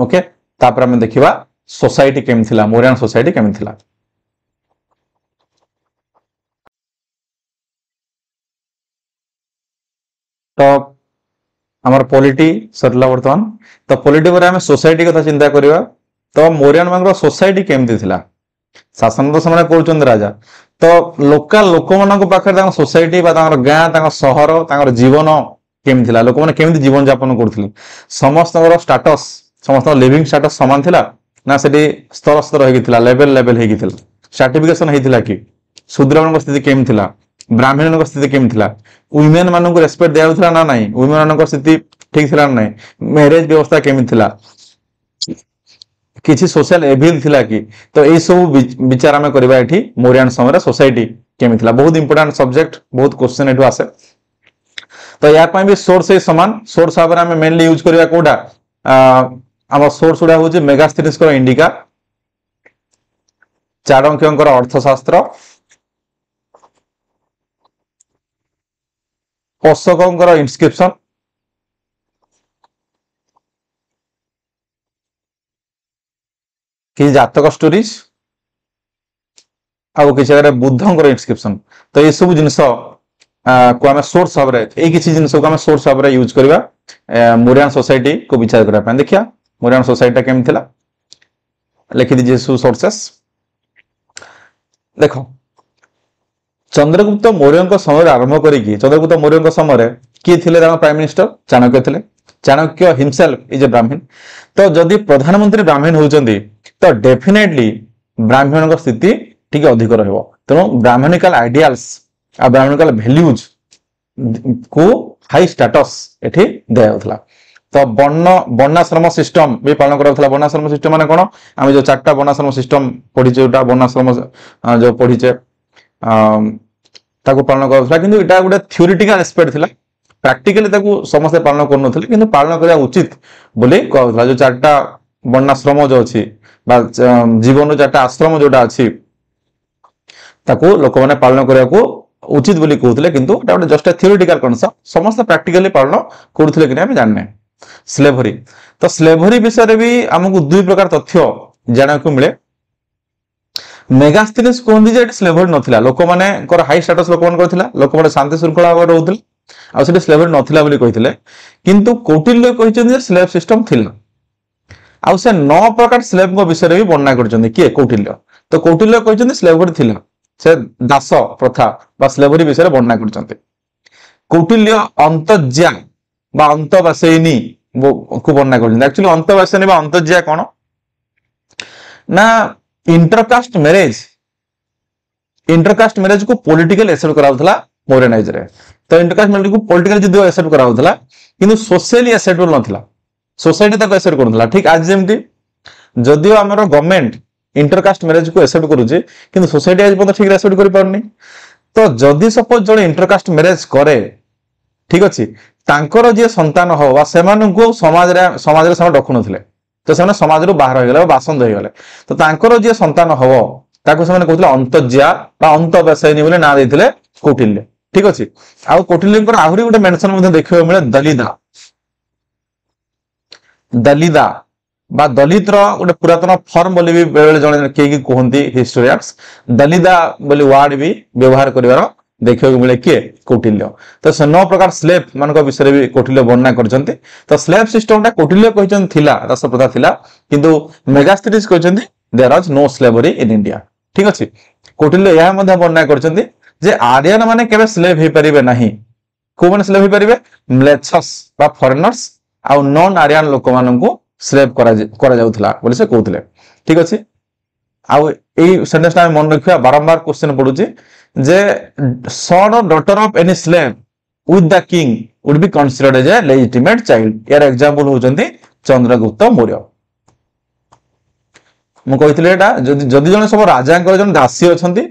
ଓକେ ତାପରେ ଆମେ ଦେଖିବା सोसाइटी केम थिला मौर्यन सोसाइटी केम थिला तो हमर पॉलिटी सरला वर्तमान तो पॉलिटी पर हम सोसाइटी कथा चिंता करिवा तो मौर्यन मानक सोसाइटी केमती थिला शासन तो समय करचंद राजा तो लोकल लोक मानक पाखर तांग सोसाइटी बा तांगर गां तांगर शहर तांगर जीवन केम थिला लोक माने केमती जीवन यापन करथिले समस्तकर स्टेटस समस्त लिविंग स्टेटस समान थिला ना सेठी स्तर स्तर हेगी थिला लेवल लेवल हेगी थिला सर्टिफिकेशन हेतिला कि शूद्र मानक स्थिति केम थिला ब्राह्मण मानक स्थिति केम थिला वुमेन मानक रेस्पेक्ट दिया थिला ना नहीं वुमेन मानक स्थिति ठीक थिला ना नहीं मैरिज व्यवस्था केम थिला किसी सोशल एविल थिला कि तो ए सब विचार आमे करबा एठी मौर्यन समय रे सोसाइटी केम थिला बहुत इंपोर्टेंट सब्जेक्ट बहुत क्वेश्चन एठो आसे तो या पय भी सोर्स ए समान सोर्स आबरे आमे मेनली यूज करबा कोडा आम सोर्स उडा होची मेगास्थेनिस को इंडिका चाणक्यंकर अर्थशास्त्र अशोकंकर इनस्क्रिप्शन कि जातक स्टोरीज आउ किसी जगह बुद्धंकर इनस्क्रिप्शन तो ये सब जिनस को आम सोर्स भाव ये किसी जिनस को आम सोर्स भाव यूज करवा मौर्यन सोसाइटी को विचार करने देखिया मौर्यन सोसाइटी केम थिला लिखि दीजिए सब सोर्सेस देखो चंद्रगुप्त मौर्य समय आरंभ करी चंद्रगुप्त मौर्य समय किए थे प्राइम मिनिस्टर चाणक्य थे चाणक्य हिमसेल्फ इज ए ब्राह्मण तो जदि प्रधानमंत्री ब्राह्मण होचंदी तो डेफिनेटली ब्राह्मण स्थिति ठीक अधिक रहिबो तेणु ब्राह्मणिकल आइडियल्स आ ब्राह्मणिकल वैल्यूज को हाई स्टेटस एठी दिया तो वर्णाश्रम सिस्टम भी पालन करा वर्णाश्रम सिस्टम माने कोन आमे जो चारटा वर्णाश्रम सिस्टम पढी जोटा वर्णाश्रम जो पढीचे ताको पालन करा किंतु एटा गुडे थ्योरेटिकल एस्पेक्ट थिला प्रैक्टिकली ताको समस्त पालन करनथले किंतु पालन करिया उचित बोली कहला जो चारटा वर्णाश्रम जो अछि बा जीवन चारटा आश्रम जोटा अछि ताको लोक माने पालन करिया को उचित बोली कहउतले किंतु एटा गुडे जस्ट थ्योरेटिकल कॉन्सेप्ट समस्त प्रैक्टिकली पालन करथले कि हम जानने स्लेवरी तो स्लेवरी विषय भी हमको दुई प्रकार तथ्य जाना को मिले मेगास्थेनिस कहंदी जे स्लेवरी नथिला लोक माने कर हाई स्टेटस लोक मान करथिला लोक माने शांति श्रृंखला भाव रहउथिल आ सेठी स्लेवरी नथिला बोली कहिथिले किंतु कौटिल्य कहिछन जे स्लेव सिस्टम थिला आ से 9 प्रकार स्लेव को विषय भी वर्णना करछन के कौटिल्य तो कौटिल्य कहिछन स्लेवरी थिला से दास प्रथा बा स्लेवरी विषय वर्णना करछन कौटिल्य अंतज्या बा अंतवासिनी को वर्णना करछन एक्चुअली अंतवासिनी बा अंतज्या कोन ना इंटरकास्ट मैरिज को पॉलिटिकल एक्सेप्ट कराउथला मौर्यन एज रे तो इंटरकास्ट मैरिज को पॉलिटिकल जदियो एक्सेप्ट कराउथला किंतु सोशली एक्सेप्टेबल नथिला सोसाइटी तक एक्सेप्ट करथला ठीक आज जेमती जदियो हमर गवर्नमेंट इंटरकास्ट मैरिज को एक्सेप्ट करूची किंतु सोसाइटी आज पता ठीक एक्सेप्ट करि पारनी तो जदि सपोज जणे इंटरकास्ट मैरिज करे ठीक अछि तांकर जे संतान हो वा सेमान को समाज रे सम रखु नथिले तो से समाज रो बाहर हो गेले बासंद हो गेले तो तांकर जे संतान हो ताको से कहउतले अंतज्या बा अंतवासिनी बोले ना देथिले कौटिल्य ठीक अछि आ कौटिल्यकर आहुरी गोटे मेंशन मध्ये देखियो मिले दलिदा बा दलित रो गोटे पुरातन फॉर्म बोली भी बेले जणे के की कहंती हिस्टोरियंस दलिदा बोली वर्ड भी व्यवहार करिवार देखियो मिले के कौटिल्य तो से 9 प्रकार स्लेव मान को विषय भी कौटिल्य वर्णना करछंती तो स्लेव सिस्टम ता कौटिल्य कहछन थिला दास प्रथा थिला किंतु मेगास्थेनिस कहछंती there was no slavery in India ठीक अछि कौटिल्य या मध्ये वर्णना करछंती जे आर्यन माने केबे स्लेव हे परिबे नाही को माने स्लेव हे परिबे म्लेच्छस बा फॉरेनर्स आ नॉन आर्यन लोक मानन को स्लेव करा जाउथला बोले से कहउथले ठीक अछि आ एई सेंटेंस ता मन रखिया बारंबार क्वेश्चन पडुची जे son or daughter of any slave with the king would be considered as a legitimate child यार एग्जांपल होचंती चंद्रगुप्त मौर्य ମୁଁ କହିଥିଲି ଏଟା ଯଦି ଜଣେ ସବୁ ରାଜାଙ୍କର ଜଣେ ଦାସୀ ଅଛନ୍ତି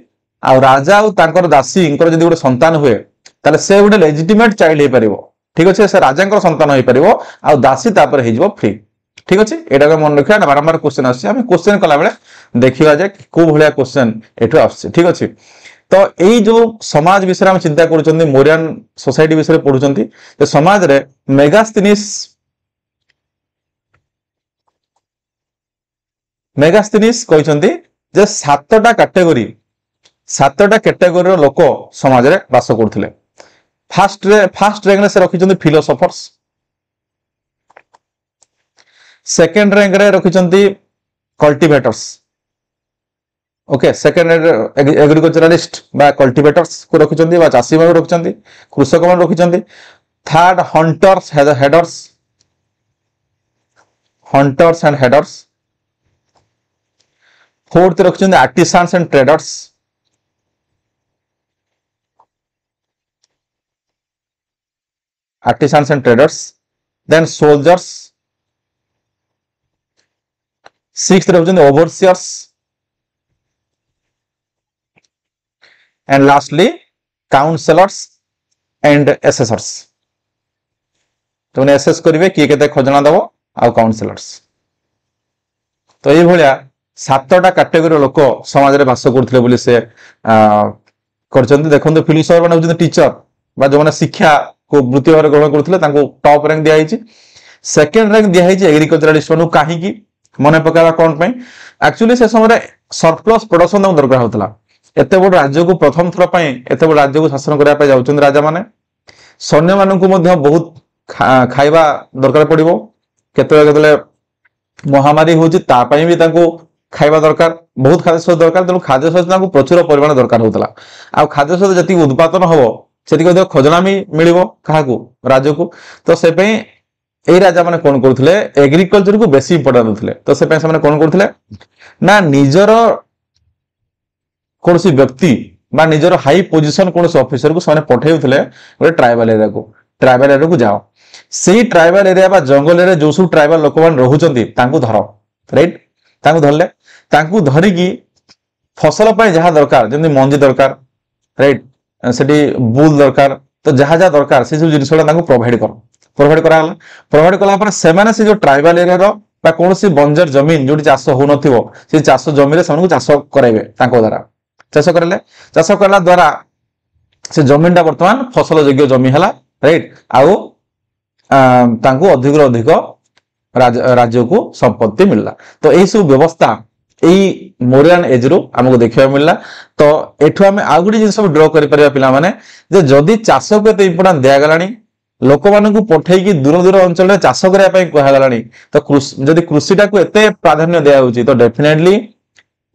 ଆଉ ରାଜା ଆଉ ତାଙ୍କର ଦାସୀଙ୍କର ଯଦି ଗୋଟେ ସନ୍ତାନ ହୁଏ ତାହେଲେ ସେ ଗୋଟେ ଲେଜିଟିମେଟ ଚାଇଲ୍ଡ ହେଇପାରିବ। ଠିକ ଅଛି, ସେ ରାଜାଙ୍କର ସନ୍ତାନ ହେଇପାରିବ ଆଉ ଦାସୀ ତାପରେ ହେଇଯିବ ଫ୍ରି। ଠିକ ଅଛି, ଏଇଟାକୁ ମନେ ରଖିବା। ବାରମ୍ବାର କ୍ୱେଶ୍ଚନ ଆସୁଛି, ଆମେ କ୍ୱେଶ୍ଚନ କଲା ବେଳେ ଦେଖିବା ଯେ କୋଉ ଭଳିଆ କ୍ୱେଶ୍ଚନ ଏଠୁ ଆସୁଛି। ଠିକ ଅଛି, ତ ଏଇ ଯୋଉ ସମାଜ ବିଷୟରେ ଆମେ ଚିନ୍ତା କରୁଛନ୍ତି, ମୋରିଆନ सोसाइटी विषय पढ़ुଛନ୍ତି, ଯେ ସମାଜରେ मेगास्थनीस କହିଛନ୍ତି ଯେ ସାତଟା କ୍ୟାଟେଗୋରୀର ଲୋକ ସମାଜରେ ବାସ କରୁଥିଲେ। ଫାଷ୍ଟ ରैंक से रखिଛନ୍ତି फिलोसोफर्स, सेकेंड रैंक रे रखिଛନ୍ତି कल्टिवेटर्स, ओके, सेकेंड एग्रीकल्चरलिस्ट बा कल्टिवेटर्स को रखिଛନ୍ତି बा चाषी मान रखिଛନ୍ତି, कृषक मान रखिଛନ୍ତି। Third hunters and herders. Fourth रखिଛନ୍ତି artisans and traders. Then soldiers. Sixth रखिଛନ୍ତି overseers and lastly counsellors and assessors. तो एसेस करेंगे किए केते खजना दब आ काउंसलर्स। तो ये भाया सातटा कैटेगोरी लोक समाज में बास करते बोली से देखते फिलोसोफर मान होती टीचर बा जो मैंने शिक्षा को वृत्ति भाव ग्रहण करते टॉप रैंक दिखाई। सेकेंड रैंक दिखाई एग्रीकल्चरलिस्ट मान कहीं मन पकड़ा कौन एक्चुअली से समय सरप्लस प्रोडक्शन दरकार होता। एत बड़ राज्य को प्रथम थर एत बड़ राज्य को शासन करने जाऊँ राजा मैंने सैन्य मानक बहुत खाइबा दरकार पड़ो। केतले महामारी होची तापाई भी खाइबा दरकार, बहुत खाद्य दरकार। तेणु खाद्य शस्य प्रचुर परिमाण दरकार होता। आ खाद्य शस्य जी उत्पादन हम से खजना भी मिल क्या राज्य को। तो से यही राजा मैंने कौन करुले एग्रीकल्चर को बेसी इंपोर्टेंस देते। तो से कौन करुले ना निजर कौन व्यक्ति बा निजर हाई पोजिशन कौन ऑफिसर को से पठे गोटे ट्राइबल एरिया को जाओ। से ट्राइबल एरिया बा जंगल एरिया जो सब ट्राइबल लोक मैंने रोचंती धर, राइट, धरले धरिकी फसल जहाँ दरकार जमी मंजी दरकार, राइट, से बुल दरकार, तो जहाँ जहाँ दरकार से सब जिन प्रोवाइड करा से जो ट्राइबल एरिया कौन बंजर जमीन जो चाष हो से चाष जमी चाष कराइबे द्वारा चाष करला द्वारा से जमीन टा बर्तमान फसल योग्य जमी है, राइट, आउ अधिक अधिक राज्य को संपत्ति मिलला। तो यही सब व्यवस्था यही मोरियान एज रु आमको देखा मिलला। तो एठु आमे आ गुडी जिन सब ड्रॉ करि परिया पिला माने जे जदी चाष को एते इंपोर्टेंस दिया गलानी लोक मानन को पठेई की दूर दूर अंचल रे चाष करिया पई कहया गलानी। तो जदी कृषिटा को एते प्राधान्य दिया होची तो डेफिनेटली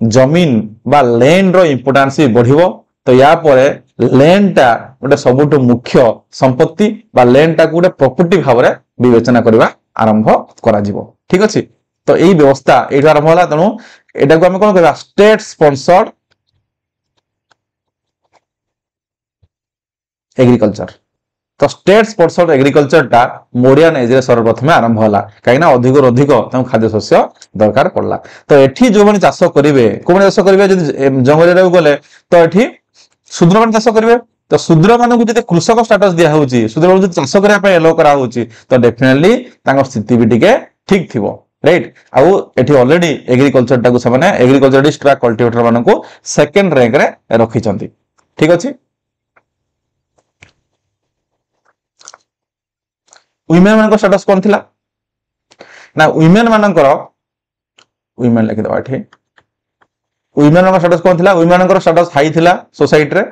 जमीन बा लैंड रो इंपोर्टेंस भी बढ़िबो। तो या परे लैंड टा गोटे सबुठ मुख्य संपत्ति बा लैंड टा गोटे प्रॉपर्टी भाव में विवेचना करवा आरंभ करा जिवो। ठीक अछि, तो यही व्यवस्था ये आरंभ होला। तेणु एटा को हम कौन करबा स्टेट स्पॉन्सर्ड एग्रीकल्चर। तो स्टेट स्पॉन्सर्ड एग्रीकल्चर टा मोरियान एज रे सर्वप्रथम आरंभ होला कहीं अधिक अधिक खाद्य शस्य दरकार पड़ला। तो एठी जो माने चाष करिवे को माने चाष करिवे जदि जंगल एरिया को गले तो एठी शूद्र मान चाष करिवे। तो शूद्र मान को जदि कृषक स्टेटस दिया होची शूद्र मान जदि चाष करिया पे एलो करा होची तो डेफिनेटली तांको स्थिति भी टिके ठीक थिबो, राइट। आउ एठी ऑलरेडी एग्रीकल्चर टा को से माने एग्रीकल्चरिस्ट बा कल्टीवेटर मान को सेकंड रैंक रे रखिचंती। ठीक अछि। वुमेन मान को स्टेटस कोन थिला ना वुमेन मानकर वुमेन लिखि दवा एठी वुमेन मान स्टेटस कोन थिला वुमेन मान स्टेटस हाई थिला सोसाइटी रे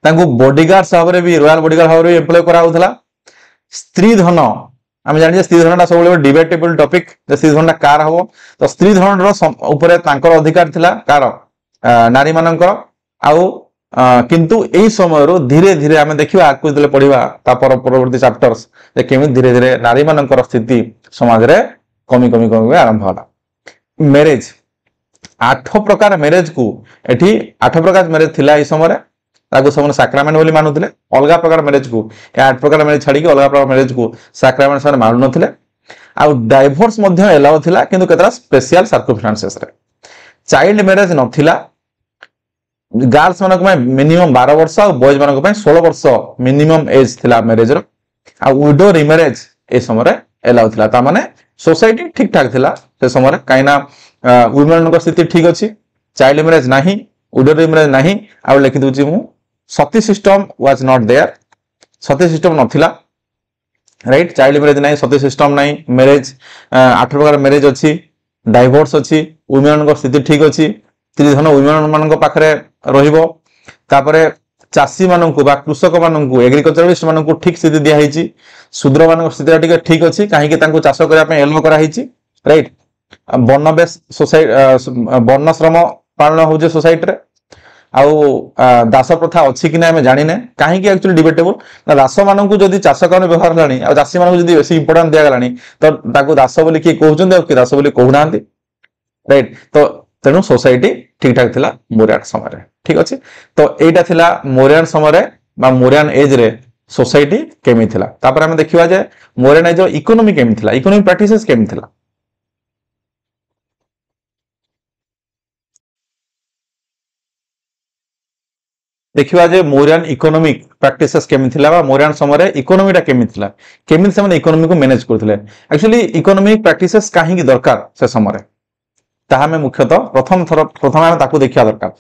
तांको बॉडीगार्ड साबरे भी रॉयल बॉडीगार्ड साबरे एम्प्लॉय करा होतला। स्त्री धन आम जानि स्त्री धनटा सब डिबेटेबल टॉपिक जे स्त्री धनटा कार हबो तो स्त्री धन रो ऊपर तांकर अधिकार थिला कार नारी मानकर आउ किंतु एई समय रो धीरे धीरे आमे देखिबा आकु देले पढिबा ता परवर्ती चैप्टर्स जे केमि धीरे धीरे नारी मानकर स्थिति समाज रे कमी कमी कमी आरंभ होला। मैरिज 8 प्रकार मैरिज को एठी 8 प्रकार मैरिज थिला एई समय रे ताको समन सैक्रामेंट बोली मानुथिले अलगा प्रकार मैरिज को 8 प्रकार मैरिज छाडी के अलगा प्रकार मैरिज को सैक्रामेंट सन मानु नथिले। आ डाइवोर्स मध्ये एलाउ थिला किंतु केतरा स्पेशल सर्कमस्टेंसेस रे चाइल्ड मैरेज नथिला गर्ल्स मानक मिनिमम 12 वर्ष और बॉयज मानक 16 वर्ष मिनिमम एज थिला मैरेज रो आ विडो रिमैरेज ए समय एलाउ थिला ता माने सोसाइटी ठीक ठाक थिला से समय काइना वुमेन को स्थिति ठीक अछि चाइल्ड मैरेज नाही विडो रिमैरेज नाही आ लिखि दुची मु sati system was not there sati system नथिला राइट चाइल्ड मैरेज नाही सती सिस्टम नाही मैरेज 8 प्रकार मैरेज अछि डाइवोर्स अछि वुमेन को स्थिति ठीक अछि त्रिधन वुमेन मान पाखरे रहिबो तापरे चासी माननकु बा कृषक माननकु एग्रीकल्चरलिस्ट माननकु ठीक स्थिति दिया हिची शूद्र मान स्थिति टिके ठीक अछि काहे कि तांको चाष करिया पे एलो करा हिची राइट वर्ण बेस सोसाइटी वर्ण श्रम पालन होजे सोसाइटी रे आउ दास प्रथा अछि कि नै हम जानि नै काहे कि एक्चुअली डिबेटेबल ना दास माननकु जदी चाष करन व्यवहार लानी आ चासी माननकु जदी बेसी इंपोर्टेंट दिया गलानी तो ताको दास बोली कि कहउछन कि दास बोली कहू नांती राइट तो तेनु सोसाइटी ठीक ठाक थिला मोरियान समय ठीक अछि तो एटा थिला मोरियान समय बा मोरियान एज रे सोसाइटी केमी थिला तापर हम देखिबा जे मोरियान एज इकोनॉमी केमी थिला इकोनॉमिक प्रैक्टिसेस केमी थिला देखिबा जे मोरियान इकोनॉमिक प्रैक्टिसेस केमी थिला बा मोरियान समय इकोनॉमीटा केमी थिला केमी से इकोनॉमी को मैनेज करथिले एक्चुअली इकोनॉमिक प्रैक्टिसेस काहे कि दरकार से समय ताहा में मुख्यतः प्रथम हम ताकू देखिया दरकार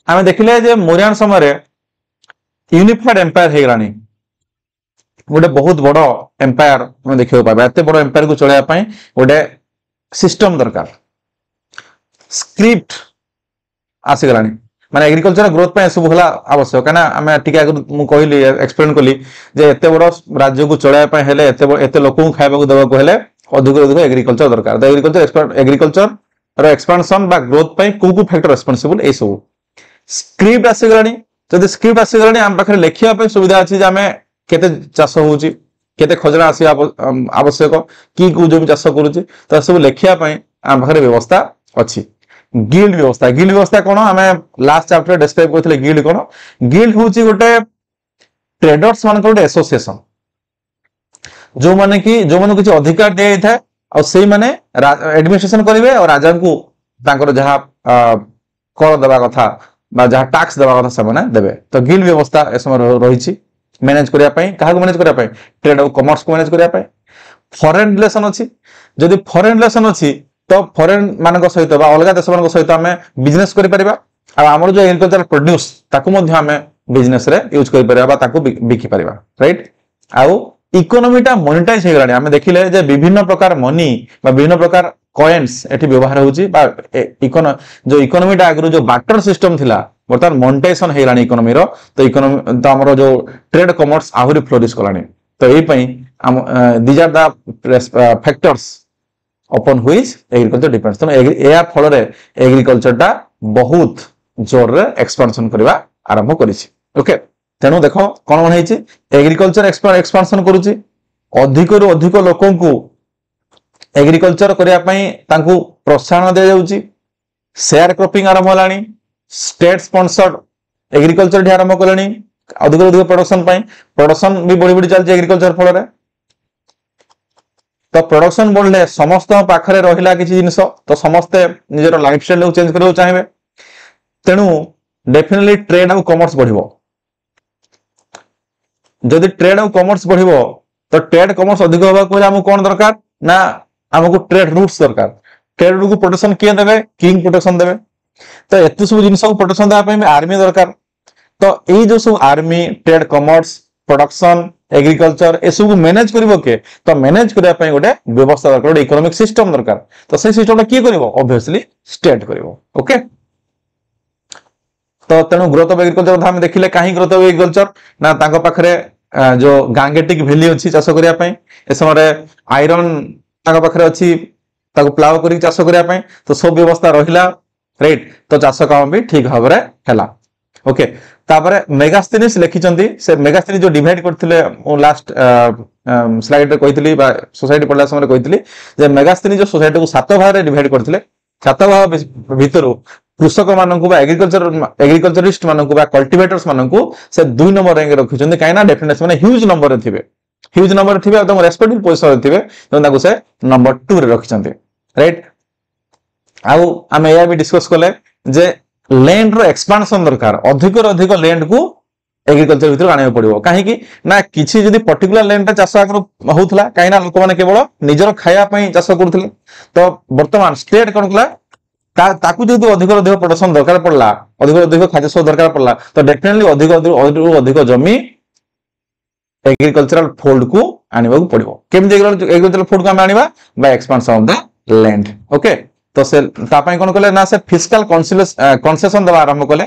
आमे देखिले जे मोरियान समय यूनिफाइड एम्पायर हे गलानी गोटे बहुत बड़ एम्पायर हम देखियो पाबा एते बड़ एम्पायर को चलाया पई गोटे सिस्टम दरकार स्क्रिप्ट आसी गलानी माने एग्रीकल्चर ग्रोथ पे सब होला आवश्यक काना हमें ठीक मु कहली एक्सप्लेन कली जे एते बड़ राज्य को चलाया पई हेले एते लोक को खाइबा को देबा को हेले अधिक एग्रीकल्चर दरकार द एग्रीकल्चर रो एक्सपेंशन बा ग्रोथ पे को फैक्टर रेस्पोंसिबल ए सब स्क्रिप्ट आसी गलानी जदि स्क्रिप्ट आसी गलानी हम पाखरे लेखिया पे सुविधा अछि जे हमें केते चाष होउची केते खजना आसी आवश्यक की को जो चाष करूची त सब लेखिया पे हम पाखरे व्यवस्था अछि गिल्ड व्यवस्था कोन हमें लास्ट चैप्टर डिस्क्राइब करथिले गिल्ड कोन गिल्ड होउची गोटे ट्रेडर्स मान को एसोसिएशन जो माने किछि अधिकार दे था और सेही माने एडमिनिस्ट्रेशन करिवे और राजा को तांकर जहा कर देबा कथा बा जहा टैक्स देबा कथा से माने देबे तो गिल्ड व्यवस्था ए समय रहिछि मैनेज करिया पई काहा को मैनेज करिया पई ट्रेड और कॉमर्स को मैनेज करिया पई फॉरेन रिलेशन अछि जदि फॉरेन रिलेशन अछि तो फॉरेन मानक सहित बा अलगा देश मानक सहित हमें बिजनेस करि परिबा आ हमर जो एग्रीकल्चर प्रोड्यूस ताकू मध्ये हमें बिजनेस रे यूज करि परिबा बा ताकू बिकि परिबा राइट आउ इकोनॉमीटा मोनेटाइज हे गलानी हमें देखिले जे विभिन्न प्रकार मनी बा विभिन्न प्रकार कॉइन्स एठी व्यवहार होउची बा जो इकोनॉमीटा आगरु जो बाटर सिस्टम थिला बर्तमान मोनेटाइजेशन हे गलानी इकोनॉमी रो तो इकोनॉमी तो हमरो जो ट्रेड कॉमर्स आहुरी फ्लोरिश कलानी तो एई पई these are the factors upon which agriculture depends तो एया फल रे एग्रीकल्चर टा बहुत जोर रे एक्सपेंशन करबा आरंभ करिछि ओके तेनु देखो कोन मन हेछि एग्रीकल्चर एक्सपेंशन करूछि अधिक रु अधिक लोकन को एग्रीकल्चर करिया पई तांकू प्रोत्साहन दे जाउछि शेयर क्रॉपिंग आरंभ होलानी स्टेट स्पॉन्सर्ड एग्रीकल्चर ढे आरंभ कलानी अधिक अधिक प्रोडक्शन पई प्रोडक्शन भी बड़ी बड़ी चलछि एग्रीकल्चर फल रे तो प्रोडक्शन बढ़ले समस्त पाखरे रहिला किछि जिंस तो समस्त निजर लाइफस्टाइल को चेंज करबो चाहेबे तेनु डेफिनेटली ट्रेड और कॉमर्स बढ़िबो जदि ट्रेड और कॉमर्स बढ़िबो तो ट्रेड कॉमर्स अधिक होबा को हमको कोन दरकार ना हमको ट्रेड रूट्स दरकार ट्रेड रूट को प्रोटेक्शन किए देबे किंग प्रोटेक्शन देबे तो एते सब जिंस को प्रोटेक्शन देबा पे आर्मी दरकार तो ए जो सब army trade commerce production agriculture ए सब मैनेज करिवो के तो मैनेज करिया पई गोटे व्यवस्था दरकार गोटे इकोनॉमिक सिस्टम दरकार तो से सिस्टमटा की करिवो ऑब्वियसली स्टेट करिवो ओके तो तेनु ग्रोथ ऑफ एग्रीकल्चर हम देखिले काहे ग्रोथ ऑफ एग्रीकल्चर ना तांको पाखरे जो गांगेटिक वैली अछि चाष करिया पई ए समय आयरन तांको पाखरे अछि ताको प्लाव करी चाष करिया पई तो सब व्यवस्था रहिला राइट तो चाष काम भी ठीक भाबरे हैला ओके तापरे मेगास्थेनिस लिखिचंती से मेगास्थेनिस जो डिवाइड करथिले लास्ट स्लाइड रे कहितली बा सोसाइटी पढला समय कहितली जे मेगास्थेनिस जो सोसाइटी को सात भाग रे डिवाइड करथिले सात भाग भितरु कृषक माननकु बा एग्रीकल्चरिस्ट माननकु बा कल्टीवेटर्स माननकु से 2 नंबर रैंक रखिचंती काइना डेफिनेटली माने ह्यूज नंबर रे थिबे एकदम रेस्पेक्टेबल पोजीशन रे थिबे तो ताकू से नंबर 2 रे रखिचंती राइट आउ आम या भी डिस्कस कले जे लैंड रो एक्सपांशन दरकार अधिक लैंड को एग्रीकल्चर भीतर आने पड़ो कहीं ना किसी जदि पर्टिकुलर लैंड रे चाष आगर होउथला कहीं ना लोक माने केवल निजर खाया पई चाष करथले तो वर्तमान स्टेट कोन कला ताकू जदि अधिक प्रोडक्शन दरकार पड़ला अधिक खाद्य दरकार पड़ला तो डेफिनेटली अधिक जमी एग्रीकल्चरल फोल्ड को आनिबा को पड़िबो केमि एग्रीकल्चरल फोल्ड को हम आनिबा by expansion of the land okay तो से तापाई कोन कले ना से फिस्कल कंसेशन दबा आरंभ कले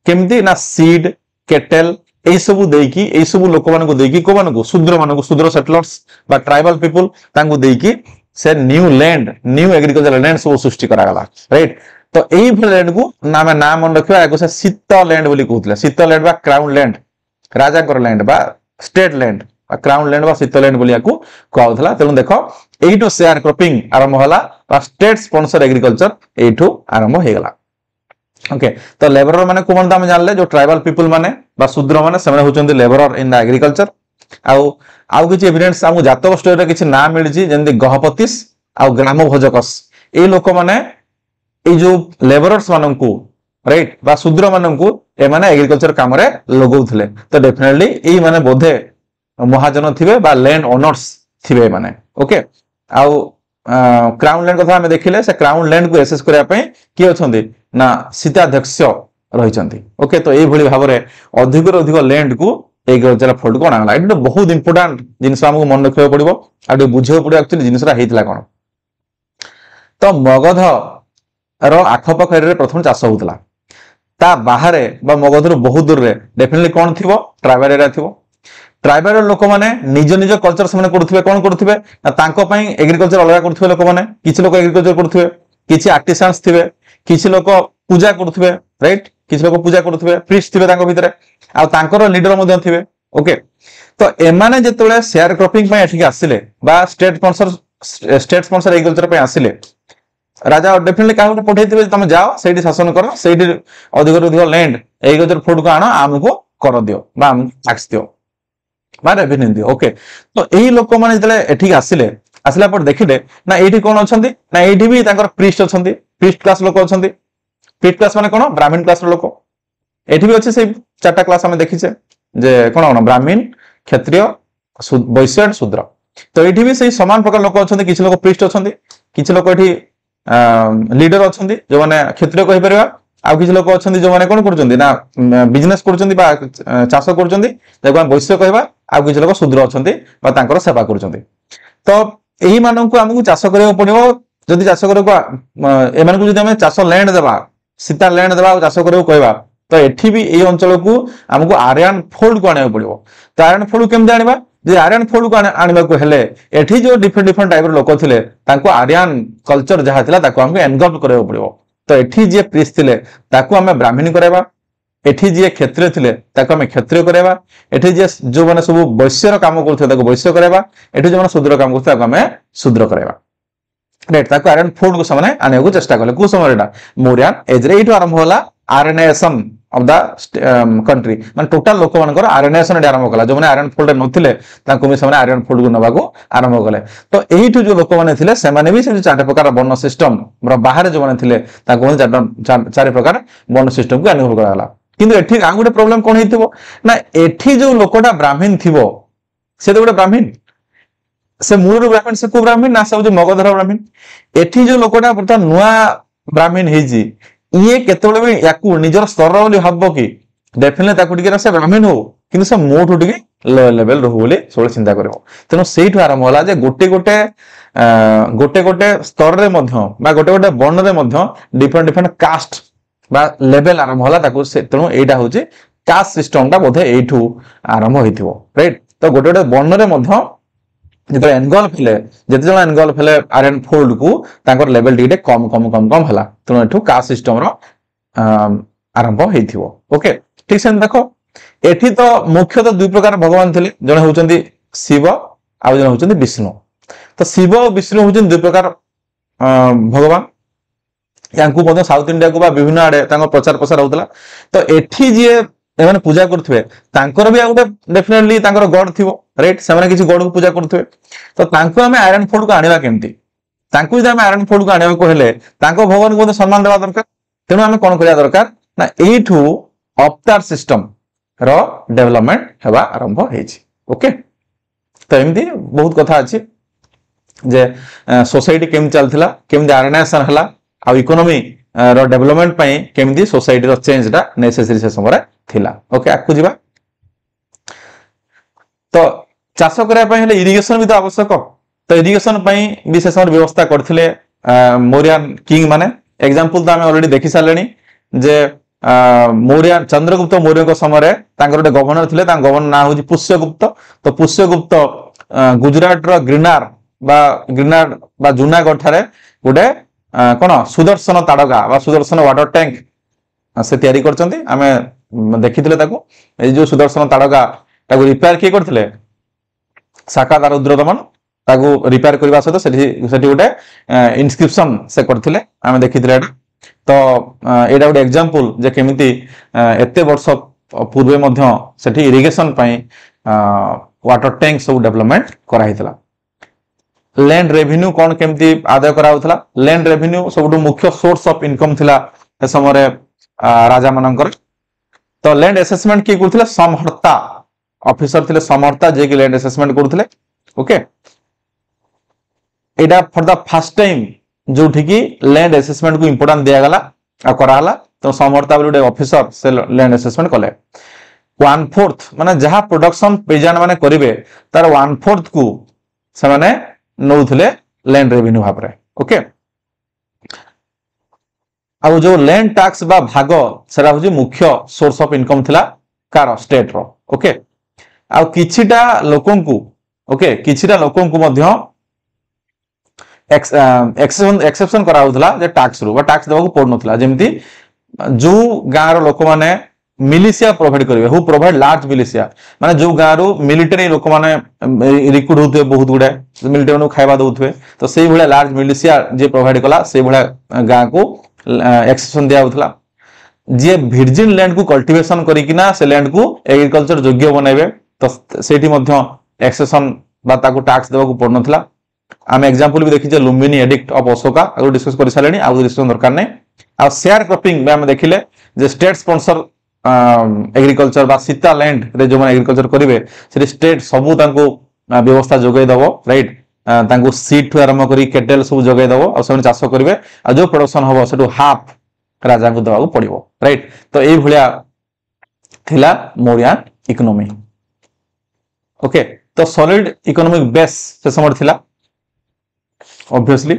केमति ना सीड केटल ए सब देकी ए सब लोक मान को देकी को मान को शूद्र सेटलर्स बा ट्राइबल पीपल तांको देकी से new land new agricultural land सब सृष्टि करा गला राइट तो एई लैंड को नाम मन रखिबा एगो से शीत लैंड बोली कहउतले शीत लैंड बा क्राउन लैंड राजा कर लैंड बा स्टेट लैंड क्राउन लैंड बा शीत लैंड बोली याकू कहउतला तेनु देखो एइटो शेयर क्रॉपिंग आरंभ होला बा स्टेट स्पॉन्सर एग्रीकल्चर एइटो आरंभ हे गला ओके तो लेबरर माने कोन दाम जानले जो ट्राइबल पीपल माने बा शूद्र माने सेमने होचंदी लेबरर इन द एग्रीकल्चर आउ किछि एविडेंस हमु जातक स्टोरी रे किछि नाम मिलछि जेंदी गहपतिस आउ ग्राम भोजकस ए लोक माने ए जो लेबरर्स माननकु राइट बा शूद्र माननकु ए माने एग्रीकल्चर काम रे लगौथले तो डेफिनेटली ए माने बोधे महाजन थिबे बा लैंड ओनर्स थिबे माने ओके आउ क्राउन लैंड कथा हम देखिले से क्राउन लैंड को एसेस करिया पई की अछंदी ना सीताध्यक्ष रहिचंती ओके तो एई भली भाबरे अधिक लैंड को एग्रीकल्चर फोल्ड को आनाला एटा बहुत इंपोर्टेंट जिनस हमको मन रखियो पड़िबो आ बुझियो पड़िबो एक्चुअली जिनसरा हेतला कोन तो मगध रो आखपाख एरिया प्रथम चाष होतला ता बाहरे बा मगध रो बहुत दूर रे डेफिनेटली कोन थिबो ट्राइबल एरिया थिबो ट्राइबल लोक माने निज कल्चर से करथुबे कोन करथुबे ना तांको पई एग्रीकल्चर अलगा करथुबे लोक माने किछि लोक एग्रीकल्चर करथुबे किछि आर्टिसंस थिबे किछि लोक पूजा करथुबे राइट किछि लोक पूजा करथुबे प्रीस्ट थिबे तांको भितरे आ तांकर लीडर मध्ये थिबे ओके तो एमाने जेतले शेयर क्रॉपिंग पई एठिक आसिले बा स्टेट स्पॉन्सर एग्रीकल्चर पई आसिले राजा डेफिनेटली काहे पठैथिबे तुम जाओ सेठी शासन करो सेठी अधिक लैंड एग्रीकल्चर फोर्ड को आनो आमको कर दियो बा आम टैक्स दियो बा रेवेन्यू दियो ओके तो एही लोक माने जतले एठी आसिले आसला पर देखिले ना एठी कोन अछंती ना एठी भी तांकर प्रीस्ट अछंती प्रीस्ट क्लास लोक अछंती प्रीस्ट क्लास माने कोन ब्राह्मण क्लास लोक एठी भी अछि से चारटा क्लास हम देखिछे जे कोन ब्राह्मण क्षत्रिय वैश्य शूद्र तो एठी भी सही समान प्रकार लोक अछंती किछ लोक प्रीस्ट अछंती किछ लोक एठी लीडर अछंती जो माने क्षत्रिय कहि परिबा आ किछ लोक अछंती जो माने कोन करचंती ना बिजनेस करचंती बा चाष करचंती जेको हम वैश्य कहबा आ किछ लोक शूद्र अछंती बा तांकर सेवा करचंती तो एही माननकु हमकु चाष करियो पड़िबो जदि चाष करियो एमानकु जदि हम चाष लैंड देबा सीता लैंड देबा चाष करियो कहबा तो एठी भी एही अंचल को हमकु आर्यन फोल्ड को आनियो पड़िबो तो आर्यन फोल्ड केम जानिबा जे आर्यन फोल्ड को आनिबा को हेले एठी जो डिफरेंट टाइप रो लोक थिले तांको आर्यन कल्चर जहा थिला ताको हमकु एनगल्फ करियो पड़िबो तो एठी जे प्रीस्ट थिले ताको हमें ब्राह्मणी करेबा एठी जे क्षत्रिय थिले ताको हमें क्षत्रिय करेबा एठी जे जो माने सब वैश्यर काम करथे ताको वैश्य करेबा एठी जो माने शूद्र काम करथे ताको हमें शूद्र करेबा राइट ताको आर्यन फोल्ड को सामने आने को चेष्टा करले को समय रेडा मौर्यन एज रे एठो आरंभ होला आर्यनेशन ऑफ द कंट्री माने टोटल लोक मानकर आर्यनेशन डे आरंभ कला जो माने आर्यन फोल्ड नथिले ताको भी सामने आर्यन फोल्ड को नबाको आरंभ कले तो एठो जो लोक माने थिले से माने भी से चार प्रकार वर्ण सिस्टम बाहर जो माने थिले ताको चार प्रकार वर्ण सिस्टम को अनुभव कराला किंतु एठी आ गुटे प्रॉब्लम कोन हिथिबो ना एठी जो लोकटा ब्राह्मण थिबो से तो गुटे ब्राह्मण से मूल ब्राह्मण से को ब्राह्मण ना सब जो मगधर ब्राह्मण एठी जो लोकटा बर्तमान नुआ ब्राह्मण हेजी ये केतबेले भी याकू निजर स्तर बोली भाबो कि डेफिनेटली ताकू टिके से ब्राह्मण हो किंतु से मोठ टिके लो लेवल रहू बोली सोले चिंता करबो तेनो सेइठु आरंभ होला जे गोटे स्तर रे मध्य बा गोटे वर्ण रे मध्य डिफरेंट कास्ट बा लेवल आरंभ होला ताकू से तेनो एटा होची कास्ट सिस्टम ता बोधे एठू आरंभ होइथिबो राइट तो गोटे वर्ण रे मध्य जेते एनगल्फ हेले जेते जण एनगल्फ हेले आर्यन फोल्ड को तांकर लेवल टिके कम हला तेनो एठू कास्ट सिस्टम रो आरंभ हेइथिबो ओके ठीक से देखो एठी तो मुख्यतः दुई प्रकार भगवान थिले जण होचंदी शिव आ जण होचंदी विष्णु तो शिव और विष्णु होचंदी दुई प्रकार भगवान यांकु मध्ये साउथ इंडिया को बा विभिन्न आडे तांको प्रचार प्रसार होतला तो एठी जे एमाने पूजा करथुवे तांकर भी आउटे डेफिनेटली तांकर गॉड थिवो राइट सेमाने किछि गॉड को पूजा करथुवे तो तांको हमें आयरन फोर्ड को आनिबा केमती तांकु जदि आमे आयरन फोर्ड को आनिबा को हेले तांको भवन को सम्मान देवा दरकार तेणु आमे कोन करिया दरकार ना एठू अवतार सिस्टम रो डेवलपमेंट हेबा आरंभ हेछि ओके तो एमती बहुत कथा अछि जे सोसाइटी केम चलथिला केम ऑर्गेनाइजेशन हला आ इकोनॉमी रो डेवलपमेंट पई केमदी सोसाइटी रो चेंज दा नेसेसरी से समय थिला ओके आकु जिबा तो चाष करिया पई हेले इरिगेशन भी तो आवश्यक तो इरिगेशन पई विशेष व्यवस्था करथिले मौर्यन किंग माने एग्जांपल तो आमे ऑलरेडी देखि सालेनी जे मौर्य चंद्रगुप्त मौर्य को समय तांकर गोटे गवर्नर थिले तांकर गवर्नर ना होची पुष्यगुप्त तो पुष्यगुप्त गुजरात रो गिरनार बा जूनागढ़ ठारे गोटे कोन सुदर्शन ताड़का बा सुदर्शन वाटर टैंक से तयारी करचंती आमे देखिथिले ताको ए जो सुदर्शन ताड़का ताको रिपेयर के करथिले साकादार रुद्रदमन ताको रिपेयर करबा सहित सेठी गोटे इनस्क्रिप्शन से करथिले आमे देखिथिले तो एटा गोटे एग्जांपल जे केमिति एते वर्ष पूर्वे मध्य सेठी इरिगेशन पई वाटर टैंक सब डेवलपमेंट करा हितला लैंड रेवेन्यू कोन केमिति आदाय करा होतला लैंड रेवेन्यू सबटु मुख्य सोर्स ऑफ इनकम थिला ए समय राजा मानकर तो लैंड असेसमेंट की करथिले समहर्ता ऑफिसर थिले समहर्ता जे कि लैंड असेसमेंट करथिले okay Etah for the first time जो ठिकी लैंड असेसमेंट को इंपोर्टेंस दिया गला आ कराला तो समहर्ता बोले ऑफिसर से लैंड असेसमेंट कले 1/4 माने जहां प्रोडक्शन पेजान माने करिवे तार 1/4 को से माने नौथिले लैंड रेवेन्यू भाबरे ओके आ जो लैंड टैक्स बा भाग सेरा होजी मुख्य सोर्स ऑफ इनकम थिला कार स्टेट रो ओके आ किछिटा लोकन को ओके किछिटा लोकन को मध्य एक्सेप्शन करा होतला जे टैक्स रो बा टैक्स देबा को पड़नथला जेमति जो गांर लोक माने मिलिशिया प्रोवाइड करिवे हु प्रोवाइड लार्ज मिलिशिया माने जो गांरो मिलिटरी लोक माने रिक्रूट होतवे बहुत गुडे मिलिटरी नो खाइबा दोथवे तो सेही भले लार्ज मिलिशिया जे प्रोवाइड कला सेही भले गां को एक्सेप्शन दिया होतला जे वर्जिन लैंड को कल्टीवेशन करिकिना से लैंड को एग्रीकल्चर योग्य बनाइबे तो सेठी मध्य एक्सेप्शन बा ताको टैक्स देबा को पड़नथला आम एग्जांपल भी देखि जे लुम्बिनी एडिक्ट ऑफ अशोका आगु डिस्कस कर सालेनी आगु डिस्कशन दरकार नै आ शेयर क्रॉपिंग में हम देखिले जे स्टेट स्पॉन्सर एग्रीकल्चर बा सीता लैंड रे जो माने एग्रीकल्चर करिवे से स्टेट सबु तांको व्यवस्था जोगै दबो राइट तांको सीड ठु आरंभ करी केटल सब जोगै दबो आ सब चाष करिवे आ जो प्रोडक्शन होबो सेटु हाफ राजा को दबाको पड़िबो राइट तो एई भलिया थिला मौर्यन इकोनॉमी ओके तो सॉलिड इकोनॉमिक बेस से समय थिला obviously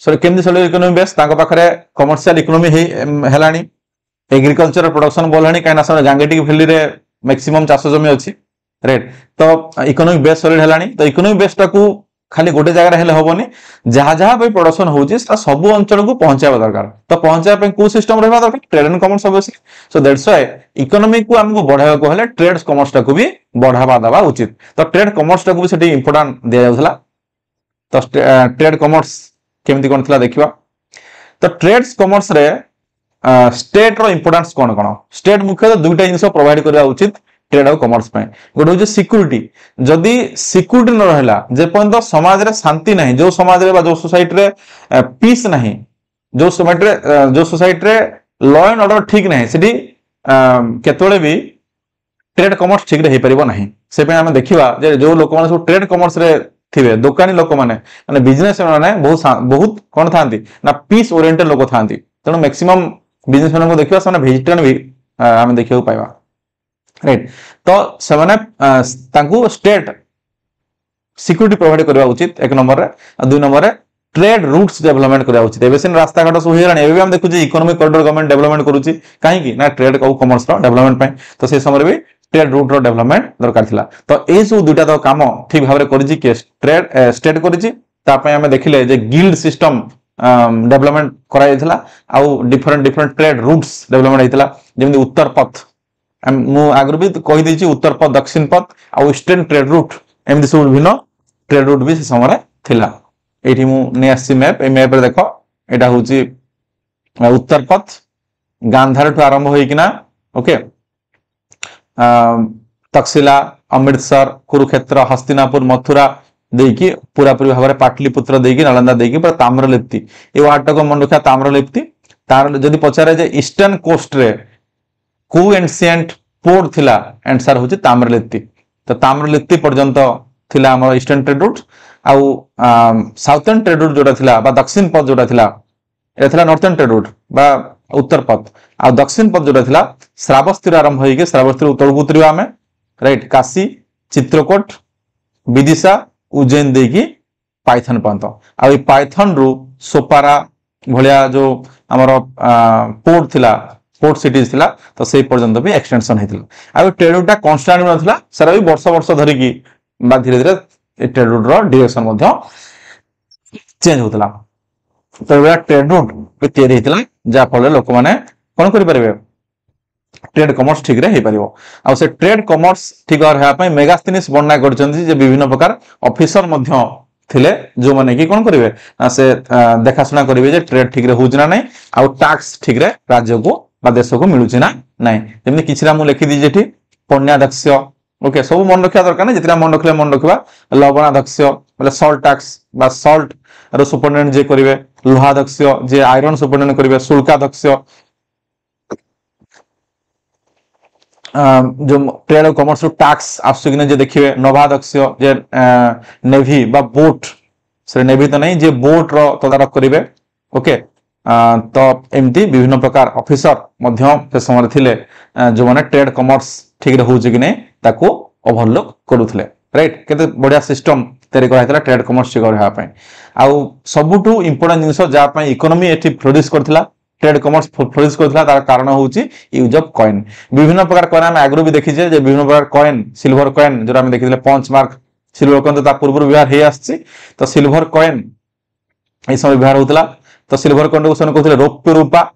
सो केमदी सॉलिड इकोनॉमी बेस तांको पाखरे कमर्शियल इकोनॉमी हेलानी एग्रीकल्चर प्रोडक्शन बोलानी काना सब गांगेटिक वैली रे मैक्सिमम चाष जमी अछि राइट तो इकोनॉमिक बेस सॉलिड हेलानी तो इकोनॉमिक बेस टाकू खाली गोटे जगह हेले होबनी जहां जहां पे प्रोडक्शन होउची सब अंचल को पहुंचाबा दरकार तो पहुंचाबा पे को सिस्टम रहबा दरकार trade and commerce obviously so that's why economy को हमको बढ़ावा को हेले ट्रेड कॉमर्स टाकू भी बढ़ावा दबा उचित तो ट्रेड कॉमर्स टाकू भी सेठी इंपोर्टेंट दिया जाउथला तो ट्रेड कॉमर्स केमती कोन थला देखिबा तो ट्रेड्स कॉमर्स रे स्टेट रो इंपोर्टेंस कोन कोन स्टेट मुख्य दुईटा जिंस प्रोवाइड करबा उचित ट्रेड और कॉमर्स पे गोटे हो सिक्यूरिटी जदि सिक्यूरिटी न रहला जे पर्यंत समाज रे शांति नहीं जो समाज रे बा जो सोसाइटी रे पीस नहीं जो सोसाइटी रे लॉ एंड ऑर्डर ठीक नहीं सेठी केतोले भी ट्रेड कॉमर्स ठीक रे हे परिबो नहीं से पे हम देखिबा जे जो लोक माने सब ट्रेड कॉमर्स रे थिबे दुकानी लोक माने बिजनेस माने बहुत कोन थांती ना पीस ओरिएंटेड लोक थांती तनो मैक्सिमम बिजनेसमैन को देखिबा सने वेजिटेरियन भी हम देखियो पाइबा राइट तो सेमाने तांकू स्टेट सिक्यूरिटी प्रोवाइड करबा उचित एक नंबर रे आ दुई नंबर रे ट्रेड रूट्स डेवलपमेंट करबा उचित एबे सिन रास्ता घाट सब हेरानी एबे हम देखु जे इकोनॉमिक कॉरिडोर गवर्नमेंट डेवलपमेंट करूची काहे की ना ट्रेड को कॉमर्स रो डेवलपमेंट पे तो से समय भी ट्रेड रूट रो डेवलपमेंट दरकार थिला तो ए सब दुटा तो काम ठीक भाबरे करिची के ट्रेड स्टेट करिची ता पे हम देखिले जे गिल्ड सिस्टम डेवलपमेंट कराई थिला आ different trade routes development हेतिला Zeme उत्तर पथ मु आगर भी कहि दैछि उत्तर पथ दक्षिण पथ आ ईस्टर्न ट्रेड रूट एमि सब विभिन्न ट्रेड रूट भी से समय थिला एठी मु ने आसी मैप ए मैप रे देखो एटा होछि उत्तर पथ गांधार ठु आरंभ होई किना ओके तक्षशिला अमृतसर कुरुक्षेत्र हस्तिनापुर मथुरा देकी पूरा पूरी भाव में पाटलिपुत्र देकी नालंदा देकी पूरा ताम्रलिप्ति ये वार्ड को मन रखा ताम्रलिप्ति तार जदि पचारे जे ईस्टर्न कोस्ट रे को एंशिएंट पोर्ट थिला आंसर होची ताम्रलिप्ति तो ताम्रलिप्ति पर्यंत थिला हमर ईस्टर्न ट्रेड रूट आउ साउथर्न ट्रेड रूट जोटा थिला बा दक्षिण पथ जोटा थिला ए थिला नॉर्थर्न ट्रेड रूट बा उत्तर पथ आ दक्षिण पथ जोटा थिला श्रावस्ती आरंभ होई के श्रावस्ती उत्तर उतरिवा हमें राइट काशी चित्रकूट विदिशा उज्जैन देकी पाइथन पर्यंत आ पाइथन रु सोपारा भलिया जो हमर पोर्ट थिला पोर्ट सिटीज थिला तो से पर्यंत भी एक्सटेंशन हेतिला आ ट्रेड रूट कांस्टेंट नथिला सारा भी वर्ष वर्ष धरि की बा धीरे धीरे ए ट्रेड रूट रो डायरेक्शन मध्य चेंज होतला तो एबा ट्रेड रूट पे तैयारी हेतिला जा फल लोक माने कोन करि परिबे ट्रेड कॉमर्स ठीक रे हे परिबो आ से ट्रेड कॉमर्स ठीक रहा पई मेगास्थिनिस वर्णना करछन्ती जे विभिन्न प्रकार ऑफिसर मध्य थिले जो माने की कोन करिवे से देखासुना करिवे जे ट्रेड ठीक रे होउछ ना नै आ टैक्स ठीक रे राज्य को बा देश को मिलुछ ना नै जेमि किछरा मु लिखि दी जेठी पण्याध्यक्ष ओके सब मन रखिया दरकार ना जितना मन रखले मन रखिबा लवणाध्यक्ष मतलब सॉल्ट टैक्स बा सॉल्ट रो सुपरडेंट जे करिवे लोहाध्यक्ष जे आयरन सुपरडेंट करिवे शुल्काध्यक्ष जो ट्रेड और कॉमर्स टैक्स आसु कि जे देखिए नवाध्यक्ष जे नेवी बा बोट से नेवी तो नहीं जे बोट रो तदारख करिवे ओके तो एमती विभिन्न प्रकार ऑफिसर मध्य से समय थिले जो माने ट्रेड कॉमर्स ठीक रे होउछ कि नै ताको ओवरलुक करूथले राइट केते बढ़िया सिस्टम तैयारी कराइतला ट्रेड कॉमर्स ठीक रहा पय आ सबुटू इंपोर्टेंट जिंस जा पय इकोनॉमी एठी प्रोड्यूस करथला ट्रेड कॉमर्स प्रोड्यूस करथला तार कारण होउची यूज ऑफ कॉइन विभिन्न प्रकार कॉइन हम आगरो भी देखि जे विभिन्न प्रकार कॉइन सिल्वर कॉइन जो हम देखिले पंच मार्क सिल्वर कॉइन तो ता पूर्व व्यवहार हे आछि तो सिल्वर कॉइन ए समय व्यवहार होतला तो सिल्वर कॉइन को सन कहथले रौप्य रूपा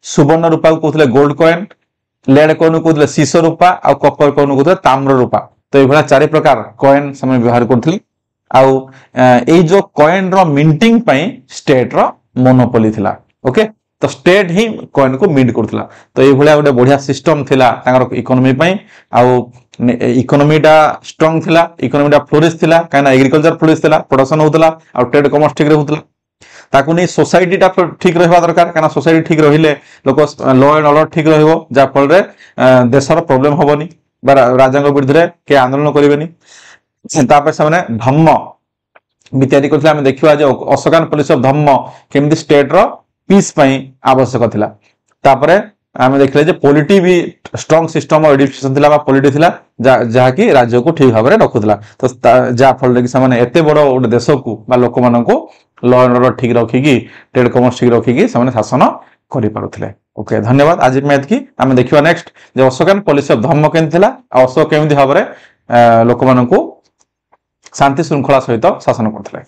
सुवर्ण रूपा को कहथले गोल्ड कॉइन लेड कॉइन को कहथले सीसो रूपा और कॉपर कॉइन को कहथले ताम्र रूपा तो ए भला चारि प्रकार कॉइन समय व्यवहार करथले आउ ए जो कॉइन रो मिंटिंग पई स्टेट रो मोनोपोली थिला ओके तो स्टेट ही कॉइन को मिंट करथला तो ए भला गोटे बढ़िया सिस्टम थिला तांगर इकोनॉमी पई आउ इकोनॉमीटा स्ट्रांग थिला इकोनॉमीटा फ्लोरिश थिला काना एग्रीकल्चर फ्लोरिश थिला प्रोडक्शन होतला और ट्रेड कॉमर्स ठीक रे होतला ताकू नै सोसाइटी टा ठीक रहबा दरकार काना सोसाइटी ठीक रहिले लोक लॉ एंड ऑर्डर ठीक रहबो जा फल रे देशर प्रॉब्लम होबनी बा राजांग विरुद्ध रे के आंदोलन करिवेनी तापर सामने धम्म वित्यादि करथला हम देखिबा जे अशोकान पुलिस ऑफ धम्म केमति स्टेट रो पीस पई आवश्यक थिला तापरे हम देखले जे पॉलिटी भी स्ट्रांग सिस्टम ऑफ एजुकेशन थिला बा पॉलिटी थिला जहा कि राज्य को ठीक भाबरे रखुथला तो जा फल कि सामने एते बडो ओड देश को बा लोक मानन को लॉ एंड ऑर्डर ठीक रखी की ट्रेड कॉमर्स ठीक रखी की सामने शासन करि पारुथले ओके धन्यवाद आज मैथ की हम देखिबा नेक्स्ट जे अशोकान पॉलिसी ऑफ धम्म केन थिला अशोक केमति भाबरे लोक मानन को शांति श्रृंखला सहित शासन करथले।